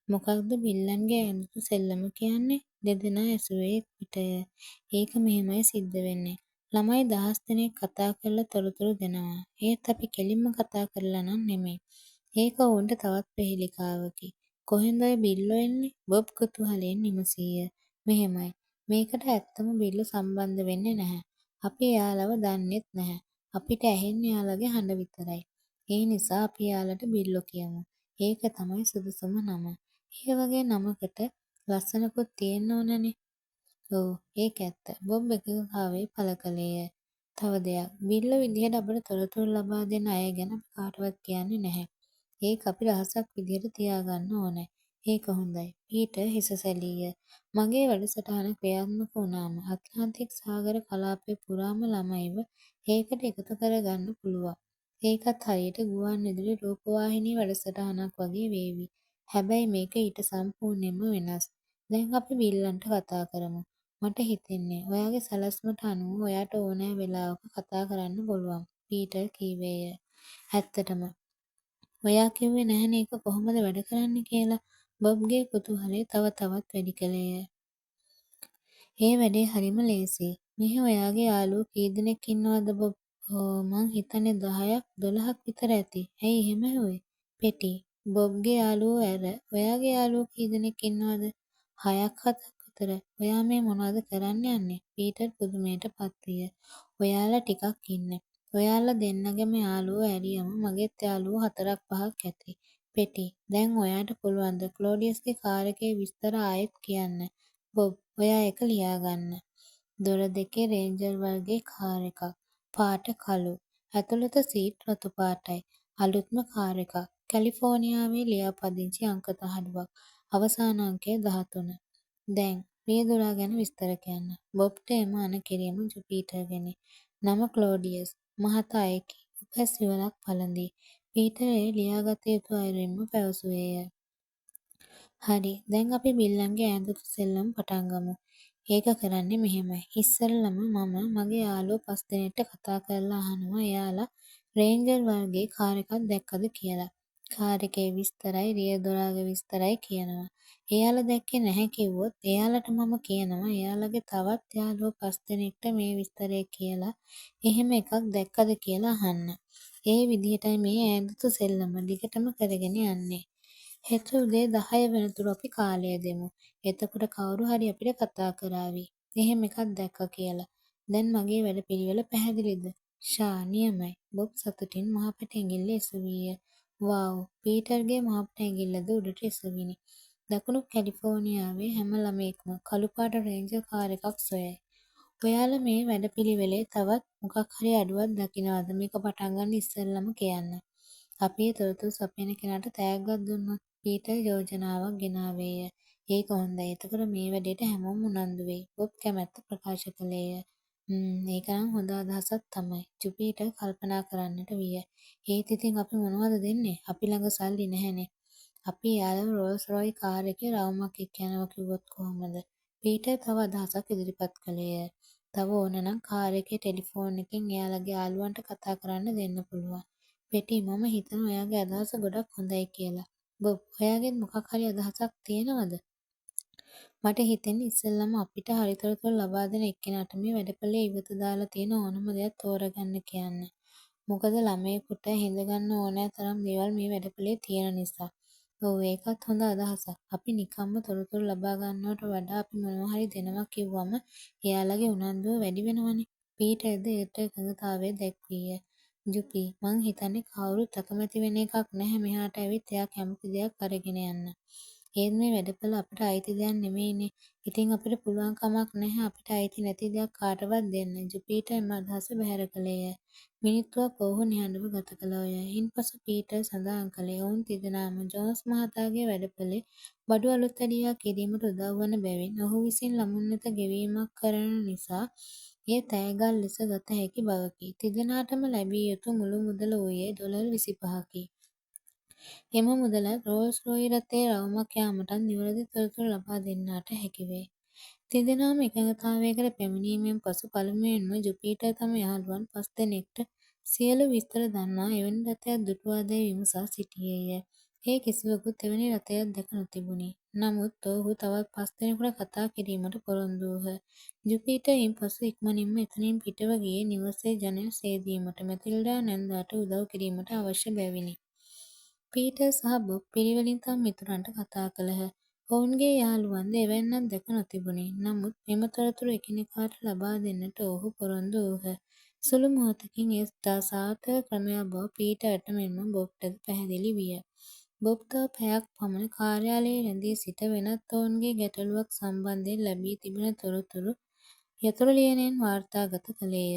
මොකක්ද බිල්ලන්ගේ ඈඳුතු සෙල්ලම කියන්නේ? දෙදෙනා ඇසුවේ එක් විටය. ඒක මෙහෙමයි සිද්ධ වෙන්නේ. ළමයි දහස් දෙනෙක් කතා කරලා තොරතුරු දෙනවා. ඒත් අපි කෙලින්ම කතා කරලා නම් නෙමෙයි. ඒක ඔවුන්ට තවත් ප්‍රහේලිකාවකි. කොහෙන්ද ඔය බිල්ලෝ එන්නේ? බොබ් කුතුහලයෙන් විමසීය. මෙහෙමයි. මේකට ඇත්තම බිල්ලෝ සම්බන්ධ වෙන්නේ නැහැ. අපි එයාලව දන්නෙත් නැහැ. අපිට ඇහෙන්නේ එයාලගේ හඬ විතරයි. ඒ නිසා අපි එයාලට බිල්ලෝ කියමු. ඒක තමයි සුදුසුම නම. ඒ වගේ නමකට ලස්සනකුත් තියෙන්න ඕනනේ. ඔව්, ඒක ඇත්ත. බොබ් එකඟතාවය පළ කළේය. තව දෙයක්. බිල්ලෝ විදිහට අපට තොරතුරු ලබා දෙන අය ගැන අපි කාටවත් කියන්නේ නැහැ. ඒක අපි රහසක් විදිහට තියාගන්න ඕනේ. ඒක හොඳයි. පීටර් හිස සැලීය. මගේ වැඩසටහන ක්‍රියාත්මක වුණාම ඇට්ලාන්ටික් සාගර කලාපය පුරාම ළමයිව ඒකට එකතු කරගන්න පුළුවන්. ඒකත් හරියට ගුවන්විදුලි රූපවාහිනී වැඩසටහනක් වගේ වේවි. හැබැයි මේක ඊට සම්පූර්ණයෙන්ම වෙනස්. දැන් අපි බිල්ලන්ට කතා කරමු. මට හිතෙන්නේ ඔයාගේ සැලැස්මට අනුව ඔයාට ඕනෑ වෙලාවක කතා කරන්න පුළුවන්. පීටර් කීවේය. ඇත්තටම ඔයා කිව්වේ නැහැනේ ඒක කොහොමද වැඩ කරන්නේ කියලා. බොබ්ගේ කුතුහලය තව තවත් වැඩි කළේය. ඒ වැඩේ හරිම ලේසියි. මෙහෙ ඔයාගේ යාළුවෝ කී දෙනෙක් ඉන්නවද බොබ්? මං හිතන්නේ 10ක් 12ක් විතර ඇති. ඇයි එහෙම ඇහුවේ? පෙටි. බොබ්ගේ යාළුවෝ ඇර ඔයාගේ යාළුවෝ කී දෙනෙක් ඉන්නවද? 6ක් 7ක් විතර. ඔයා මේ මොනවද කරන්න යන්නේ? පීටර් පුදුමයට පත් විය. ඔයාලා ටිකක් ඉන්න. ඔයාලා දෙන්නගෙම යාළුවෝ ඇරියම මගෙත් යාළුවෝ 4-5ක් ඇති. පෙටි, දැන් ඔයාට පුළුවන්ද ක්ලෝඩියස්ගේ කාර් එකේ විස්තර ආයෙත් කියන්න? බොබ්, ඔයා ඒක ලියාගන්න. දොර දෙකේ රේන්ජර් වර්ගේ කාර් එකක්. පාට කළු. ඇතුළත සීට් රතු පාටයි. අලුත්ම කාර් එකක්. කැලිෆෝනියාවේ ලියාපදිංචි අංක තහඩුවක්. අවසාන අංකය 13. දැන් රියදුරා ගැන විස්තර කියන්න. බොබ්ට එම අණ කිරීම ජුපීටර්ගෙනි. නම ක්ලෝඩියස්. මහතා එකි. උපැස් යුවලක් පළඳී. පීටර් එය ලියාගත යුතු අයුරින්ම පැවසුවේය. හරි, දැන් අපි බිල්ලන්ගේ ඈඳුතු සෙල්ලම පටන් ගමු. ඒක කරන්නේ මෙහෙමයි. ඉස්සෙල්ලම මම මගේ යාළුවෝ 5 දෙනෙක්ට කතා කරලා අහනවා එයාලා රේන්ජර් වර්ගේ කාර් එකක් දැක්කද කියලා. කාර් එකේ විස්තරයි රියදුරාගේ විස්තරයි කියනවා. එයාලා දැක්කේ නැහැ කිව්වොත් එයාලට මම කියනවා එයාලගේ තවත් යාළුවෝ 5 දෙනෙක්ට මේ විස්තරය කියලා එහෙම එකක් දැක්කද කියලා අහන්න. ඒ විදිහටයි මේ ඈඳුතු සෙල්ලම දිගටම කරගෙන යන්නේ. හෙට උදේ 10 වෙනතුරු අපි කාලය දෙමු. එතකොට කවුරු හරි අපිට කතා කරાવી. එහෙම එකක් දැක්කා කියලා. දැන් මගේ වැඩපිළිවෙල පැහැදිලිද? ෂා නියමයි. බොබ් සතුටින් මහපට ඇඟිල්ල එසවිය. වව්, පීටර්ගේ මහපට ඇඟිල්ලද උඩට එසවිනි. දකුණු කැලිෆෝනියාවේ හැම ළමයෙක්ම කළු පාට රේන්ජර් කාර් එකක් සොයයි. ඔයාලා මේ වැඩපිළිවෙලේ තවත් මොකක් හරි අඩුවක් දකිනවද? මේක පටන් ගන්න ඉස්සෙල්ලම කියන්න. අපි ඒ තොරතුරු සපයන කෙනාට තෑග්ගක් දුන්නොත් පීටර් යෝජනාවක් ගෙනාවේය. ඒක හොඳයි. එතකොට මේ වැඩේට හැමෝම උනන්දු වෙයි. බොබ් කැමැත්ත ප්‍රකාශ කළේය. ඒක නම් හොඳ අදහසක් තමයි. ජුපිටර් කල්පනා කරන්නට විය. ඒත් ඉතින් අපි මොනවද දෙන්නේ? අපි ළඟ සල්ලි නැහැනේ. අපි එයාලව රෝල්ස් රොයි කාර් එකේ රවුමක් එක්ක යනවා කිව්වොත් කොහොමද? පීටර් තව අදහසක් ඉදිරිපත් කළේය. තව ඕන නම් කාර් එකේ ටෙලිෆෝන් එකෙන් එයාලගේ යාළුවන්ට කතා කරන්න දෙන්න පුළුවන්. පෙටි, මම හිතනවා ඔයාගේ අදහස ගොඩක් හොඳයි කියලා. බොබ්, ඔයාගෙත් මොකක් හරි අදහසක් තියෙනවද? මට හිතෙන්නේ ඉස්සෙල්ලම අපිට හරි තොරතුරු ලබා දෙන එක්කෙනාට මේ වැඩපළේ ඉවත දාලා තියෙන ඕනම දෙයක් තෝරගන්න කියන්න. මොකද ළමයෙකුට හිඳගන්න ඕනෑ තරම් දේවල් මේ වැඩපළේ තියෙන නිසා. ඔව්, ඒකත් හොඳ අදහසක්. අපි නිකම්ම තොරතුරු ලබා ගන්නවට වඩා අපි මොනවා හරි දෙනවා කිව්වම එයාලගේ උනන්දුව වැඩි වෙනවනේ. පීටර්ද ඒට එකඟතාවය දැක්වීය. ජුපි, මං හිතන්නේ කවුරුත් අකමැති වෙන එකක් නැහැ මෙහාට ඇවිත් එයා කැමති දෙයක් අරගෙන යන්න. ඒත් මේ වැඩපළ අපිට අයිති දෙයක් නෙමෙයිනේ. ඉතින් අපිට පුළුවන් කමක් නැහැ අපිට අයිති නැති දෙයක් කාටවත් දෙන්න. ජුපිටර් එම අදහස බැහැර කළේය. මිනිත්තුවක් ඔවුහු නිහඬව ගත කළෝය. ඉන්පසු පීටර් සඳහන් කළේ ඔවුන් තිදෙනාම ජෝන්ස් මහතාගේ වැඩපළේ බඩු අලුත්වැඩියා කිරීමට උදව් වන බැවින් ඔහු විසින් ළමුන් වෙත ගෙවීමක් කරන නිසා එය තෑග්ගක් ලෙස ගත හැකි බවකි. තිදෙනාටම ලැබිය යුතු මුළු මුදල වූයේ ඩොලර් 25කි. එම මුදලත් රෝල්ස් රොයි රථයේ රවුමක් යාමටත් නිවැරදි තොරතුරු ලබා දෙන්නාට හැකි වේ. තිදෙනාම එකඟතාවයකට පැමිණීමෙන් පසු පළමුවෙන්ම ජුපිටර් තම යහළුවන් 5 දෙනෙක්ට සියලු විස්තර දන්වා එවැනි රථයක් දුටුවාදැයි විමසා සිටියේය. ඒ කිසිවකුත් එවැනි රථයක් දැක නොතිබුණි. නමුත් ඔවුහු තවත් 5 දෙනෙකුට කතා කිරීමට පොරොන්දු වූහ. ජුපිටර් ඉන්පසු ඉක්මනින්ම එතනින් පිටව ගියේ නිවසේ ජනෙල් සේදීමට මැතිල්ඩා නැන්දාට උදව් කිරීමට අවශ්‍ය බැවිනි. පීටර් සහ බොබ් පිරිවැලින් තම මිතුරන්ට කතා කළහ. ඔවුන්ගේ යාළුවන්ද එවැන්නක් දැක නොතිබුණි. නමුත් මෙම තොරතුරු එකිනෙකාට ලබා දෙන්නට ඔවුහු පොරොන්දු වූහ. සුළු මොහොතකින් එය ඉතා සාර්ථක ක්‍රමයක් බව පීටර්ට මෙන්ම බොබ්ටද පැහැදිලි විය. බොබ් තව පැයක් පමණ කාර්යාලයේ රැඳී සිට වෙනත් ඔවුන්ගේ ගැටලුවක් සම්බන්ධයෙන් ලැබී තිබෙන තොරතුරු යතුරු ලියනයෙන් වාර්තාගත කළේය.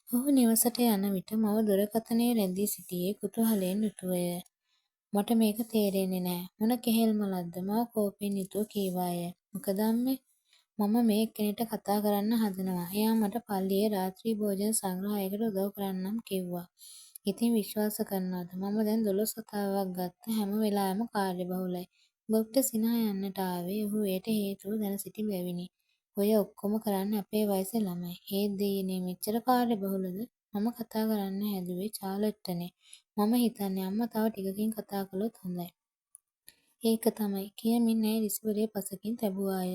ඔහු නිවසට යන විට මව දුරකථනයේ රැඳී සිටියේ කුතුහලයෙන් යුතුවය. මට මේක තේරෙන්නේ නෑ. මොන කෙහෙල් මලක්ද? මව කෝපයෙන් යුතුව කීවාය. මොකද අම්මේ? මම මේ එක්කෙනෙක්ට කතා කරන්න හදනවා. එයා මට පල්ලියේ රාත්‍රී භෝජන සංග්‍රහයකට උදව් කරන්නම් කිව්වා. ඉතින් විශ්වාස කරනවද? මම දැන් 12 වතාවක් ගත්ත හැම වෙලාවෙම කාර්යබහුලයි. බොබ්ට සිනා යන්නට ආවේ ඔහු එයට හේතුව දැන සිටි බැවිනි. ඔය ඔක්කොම කරන්නේ අපේ වයසේ ළමයි. ඒත් දෙයියනේ මෙච්චර කාර්යබහුලද? මම කතා කරන්න හැදුවේ චාලට්ටනේ. මම හිතන්නේ අම්මා තව ටිකකින් කතා කළොත් හොඳයි. ඒක තමයි කියමින් ඇය රිසිවරය පසකින් තැබුවාය.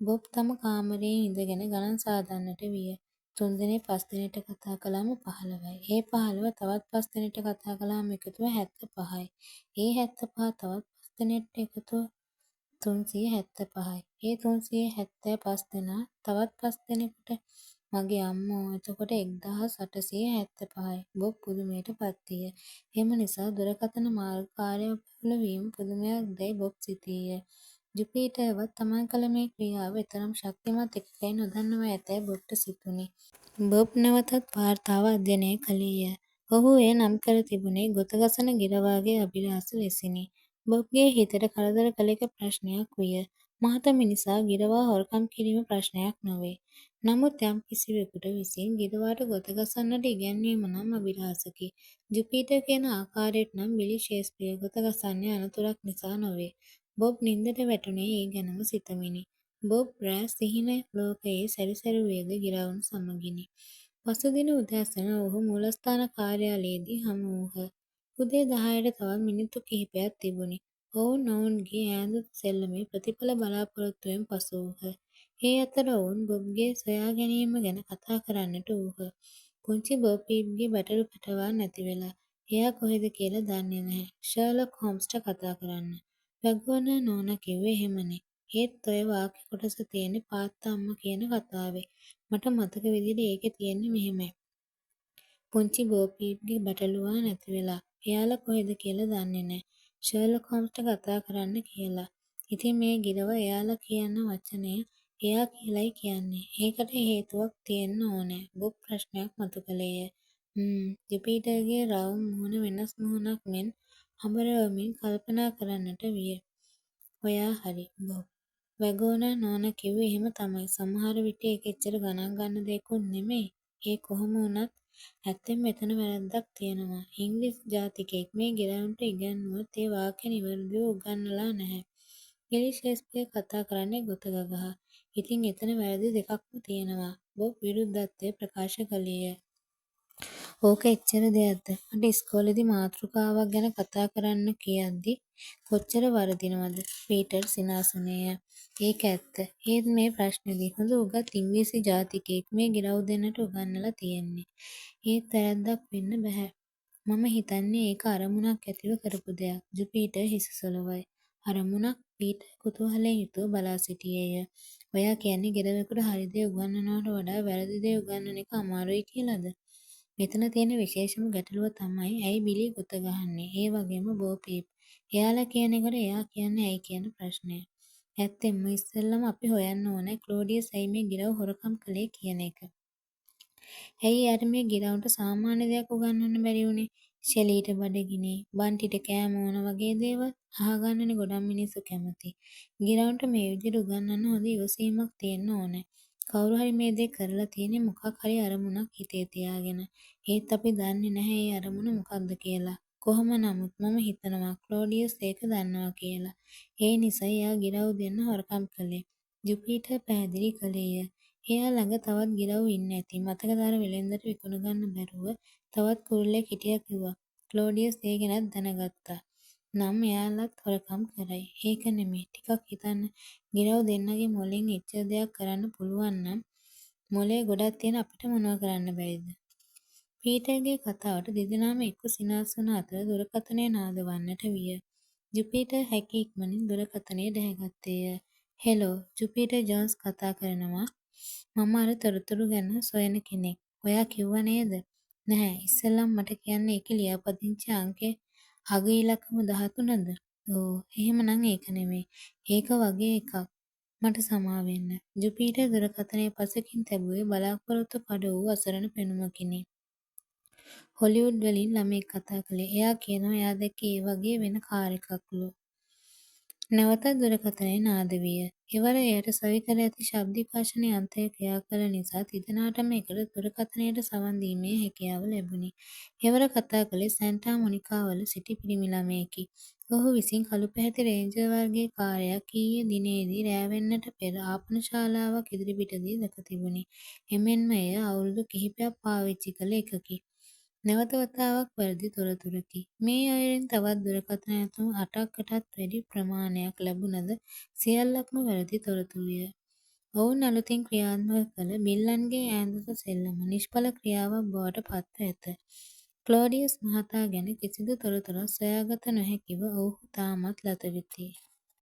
බොබ් තම කාමරයේ ඉඳගෙන ගණන් සාදන්නට විය. 3 දෙනෙක් 5 දෙනෙක්ට කතා කළාම 15යි. ඒ 15 තවත් 5 දෙනෙක්ට කතා කළාම එකතුව 75යි. ඒ 75 තවත් 5 දෙනෙක්ට එකතුව 375යි. ඒ 375 දෙනා තවත් 5 දෙනෙකුට මගේ අම්මෝ එතකොට 1875යි. බොබ් පුදුමයට පත් විය. එම නිසා දුරකථන මාර්ග කාර්යබහුල වීම පුදුමයක් දැයි බොබ් සිතීය. ජුපිටර්වත් තමන් කළ මේ ක්‍රියාව එතරම් ශක්තිමත් එකකැයි නොදන්නවා ඇතැයි බොබ්ට සිතුණි. බොබ් නැවතත් වාර්තාව අධ්‍යයනය කළේය. ඔහු එය නම් කර තිබුණේ ගොතගසන ගිරවාගේ අභිලාෂ ලෙසිනි. බොබ්ගේ හිතට කරදර කළ එක ප්‍රශ්නයක් විය. මහත මිනිසා ගිරවා හොරකම් කිරීම ප්‍රශ්නයක් නොවේ. නමුත් යම් කිසිවෙකුට විසින් ගිරවාට ගොතගසන්නට ඉගැන්වීම නම් අභිලාෂකි. ජුපිටර් කියන ආකාරයට නම් බිලි ෂේක්ස්පියර් ගොතගසන්නේ අනතුරක් නිසා නොවේ. බොබ් නින්දට වැටුණේ ඒ ගැනම සිතමිනි. බොබ් රෑ සිහින ලෝකයේ සැරිසැරුවේද ගිරවුන් සමගිනි. පසුදින උදෑසන ඔහු මූලස්ථාන කාර්යාලයේදී හමු වූහ. උදේ 10ට තවත් මිනිත්තු කිහිපයක් තිබුණි. ඔවුන්ගේ ඈඳුම් සෙල්ලමේ ප්‍රතිඵල බලාපොරොත්තුවෙන් පසු වූහ. ඒ අතර ඔවුන් බොබ්ගේ සොයා ගැනීම ගැන කතා කරන්නට වූහ. පුංචි බොබ් පීප්ගේ බැටළු පැටවා නැති වෙලා. එයා කොහෙද කියලා දන්නේ නැහැ. ෂර්ලොක් හෝම්ස්ට කතා කරන්න. වැගෝනර් නෝනා කිව්වේ එහෙමනේ. ඒත් ඔය වාක්‍ය කොටස තියෙන්නේ පාත්තා අම්මා කියන කතාවේ. මට මතක විදිහට ඒකේ තියෙන්නේ මෙහෙමයි. පුංචි බෝ පීප්ගේ බැටළුවා නැති වෙලා. එයාලා කොහෙද කියලා දන්නේ නැහැ. ෂර්ලොක් හෝම්ස්ට කතා කරන්න කියලා. ඉතින් මේ ගිරව එයාලා කියන වචනය එයා කියලයි කියන්නේ. ඒකට හේතුවක් තියෙන්න ඕනේ. බොබ් ප්‍රශ්නයක් මතු කළේය. ජුපිටර්ගේ රවුම් මුහුණ වෙනස් මුහුණක් මෙන් හඹරවමින් කල්පනා කරන්නට විය. ඔයා හරි බොබ්. වැගෝනර් නෝනා කිව්වේ එහෙම තමයි. සමහර විට ඒක එච්චර ගණන් ගන්න දෙයක්වත් නෙමෙයි. ඒ කොහොම වුණත් ඇත්තෙන්ම මෙතන වැරැද්දක් තියෙනවා. ඉංග්‍රීසි ජාතිකයෙක් මේ ගෙරවුන්ට ඉගැන්නුවොත් ඒ වාක්‍ය නිවැරදිව උගන්වලා නැහැ. බිලි ෂේක්ස්පියර් කතා කරන්නේ ගොත ගගහා. ඉතින් එතන වැරදි දෙකක්ම තියෙනවා. බොබ් විරුද්ධත්වය ප්‍රකාශ කළේය. ඕක එච්චර දෙයක්ද? මට ඉස්කෝලේදී මාතෘකාවක් ගැන කතා කරන්න කියද්දි කොච්චර වරදිනවද? පීටර් සිනාසුනේය. ඒක ඇත්ත. ඒත් මේ ප්‍රශ්නේදී හොඳ උගත් ඉංග්‍රීසි ජාතිකයෙක් මේ ගිරව් දෙන්නට උගන්වලා තියෙන්නේ. ඒත් වැරැද්දක් වෙන්න බෑ. මම හිතන්නේ ඒක අරමුණක් ඇතිව කරපු දෙයක්. ජුපිටර් හිස සොලවයි. අරමුණක්? පීටර් කුතුහලයෙන් යුතුව බලා සිටියේය. ඔයා කියන්නේ ගෙදරකට හරි දේ උගන්වනවට වඩා වැරදි දේ උගන්වන එක අමාරුයි කියලාද? මෙතන තියෙන විශේෂම ගැටලුව තමයි ඇයි බිලි ගොත ගහන්නේ? ඒ වගේම බෝ පීප්. එයාලා කියන එකට එයා කියන්නේ ඇයි කියන ප්‍රශ්නය. ඇත්තෙන්ම ඉස්සෙල්ලම අපි හොයන්න ඕනේ ක්ලෝඩියස් ඇයි මේ ගිරව් හොරකම් කළේ කියන එක. ඇයි එයාට මේ ගිරවුන්ට සාමාන්‍ය දෙයක් උගන්වන්න බැරි වුනේ? ෂෙලීට බඩගිනි, බන්ටිට කෑම ඕන වගේ දේවල් අහගන්නනේ ගොඩක් මිනිස්සු කැමති. ගිරවුන්ට මේ විදිහට උගන්වන්න හොඳ ඉවසීමක් තියෙන්න ඕනේ. කවුරු හරි මේ දේ කරලා තියෙන්නේ මොකක් හරි අරමුණක් හිතේ තියාගෙන. ඒත් අපි දන්නේ නැහැ ඒ අරමුණ මොකක්ද කියලා. කොහොම නමුත් මම හිතනවා ක්ලෝඩියස් ඒක දන්නවා කියලා. ඒ නිසා එයා ගිරව් දෙන්න හොරකම් කළේ. ජුපිටර් පැහැදිලි කළේය. එයා ළඟ තවත් ගිරව් ඉන්න ඇති. මතකද අර වෙළෙන්දට විකුණ ගන්න බැරුව තවත් කුරුල්ලෙක් හිටියා කිව්වා. ක්ලෝඩියස් ඒ ගැනත් දැනගත්තා. නම් එයාලත් හොරකම් කරයි. ඒක නෙමෙයි. ටිකක් හිතන්න. ගිරව් දෙන්නගේ මොලෙන් එච්චර දෙයක් කරන්න පුළුවන් නම් මොලේ ගොඩක් තියෙන අපිට මොනව කරන්න බැරිද? පීටර්ගේ කතාවට දෙදෙනාම එක්ව සිනාසු වන අතර දුරකථනය නාද වන්නට විය. ජුපිටර් හැකි ඉක්මනින් දුරකථනය දැහැගත්තේය. හෙලෝ, ජුපිටර් ජෝන්ස් කතා කරනවා. මම අර තොරතුරු ගැන සොයන කෙනෙක්. ඔයා කිව්වා නේද? නැහැ, ඉස්සෙල්ලම මට කියන්න ඒකේ ලියාපදිංචි අංකය අග ඉලක්කම 13ද? ඕ, එහෙමනම් ඒක නෙමෙයි. ඒක වගේ එකක්. මට සමා වෙන්න. ජුපිටර් දුරකථනය පසකින් තැබුවේ බලාපොරොත්තු කඩ වූ අසරණ පෙනුමකිනි. හොලිවුඩ් වලින් ළමයෙක් කතා කළේ. එයා කියනවා එයා දැක්කේ ඒ වගේ වෙන කාර් එකක්ලු. නැවතත් දුරකථනය නාද විය. එවර එයට සවි කර ඇති ශබ්ද විකාශන යන්ත්‍රය ක්‍රියා කළ නිසා තිදෙනාටම එකට දුරකථනයට සවන් දීමේ හැකියාව ලැබුණි. එවර කතා කළේ සැන්ටා මොනිකාවල සිටි පිරිමි ළමයෙකි. ඔහු විසින් කළු පැහැති රේන්ජර් වර්ගයේ කාර්යයක් ඊයේ දිනේදී රෑවෙන්නට පෙර ආපනශාලාවක් ඉදිරිපිටදී දැක තිබුණි. එමෙන්ම එය අවුරුදු කිහිපයක් පාවිච්චි කළ එකකි. නැවත වතාවක් වැරදි තොරතුරකි. මේ අයුරින් තවත් දුරකථන ඇතුම් 8කටත් වැඩි ප්‍රමාණයක් ලැබුණද සියල්ලක්ම වැරදි තොරතුරුය. ඔවුන් අලුතින් ක්‍රියාත්මක කළ බිල්ලන්ගේ ඈඳුම් සෙල්ලම නිෂ්ඵල ක්‍රියාවක් බවට පත්ව ඇත. ක්ලෝඩියස් මහතා ගැන කිසිදු තොරතුරක් සොයාගත නොහැකිව ඔවුහු තාමත් ලත වෙති.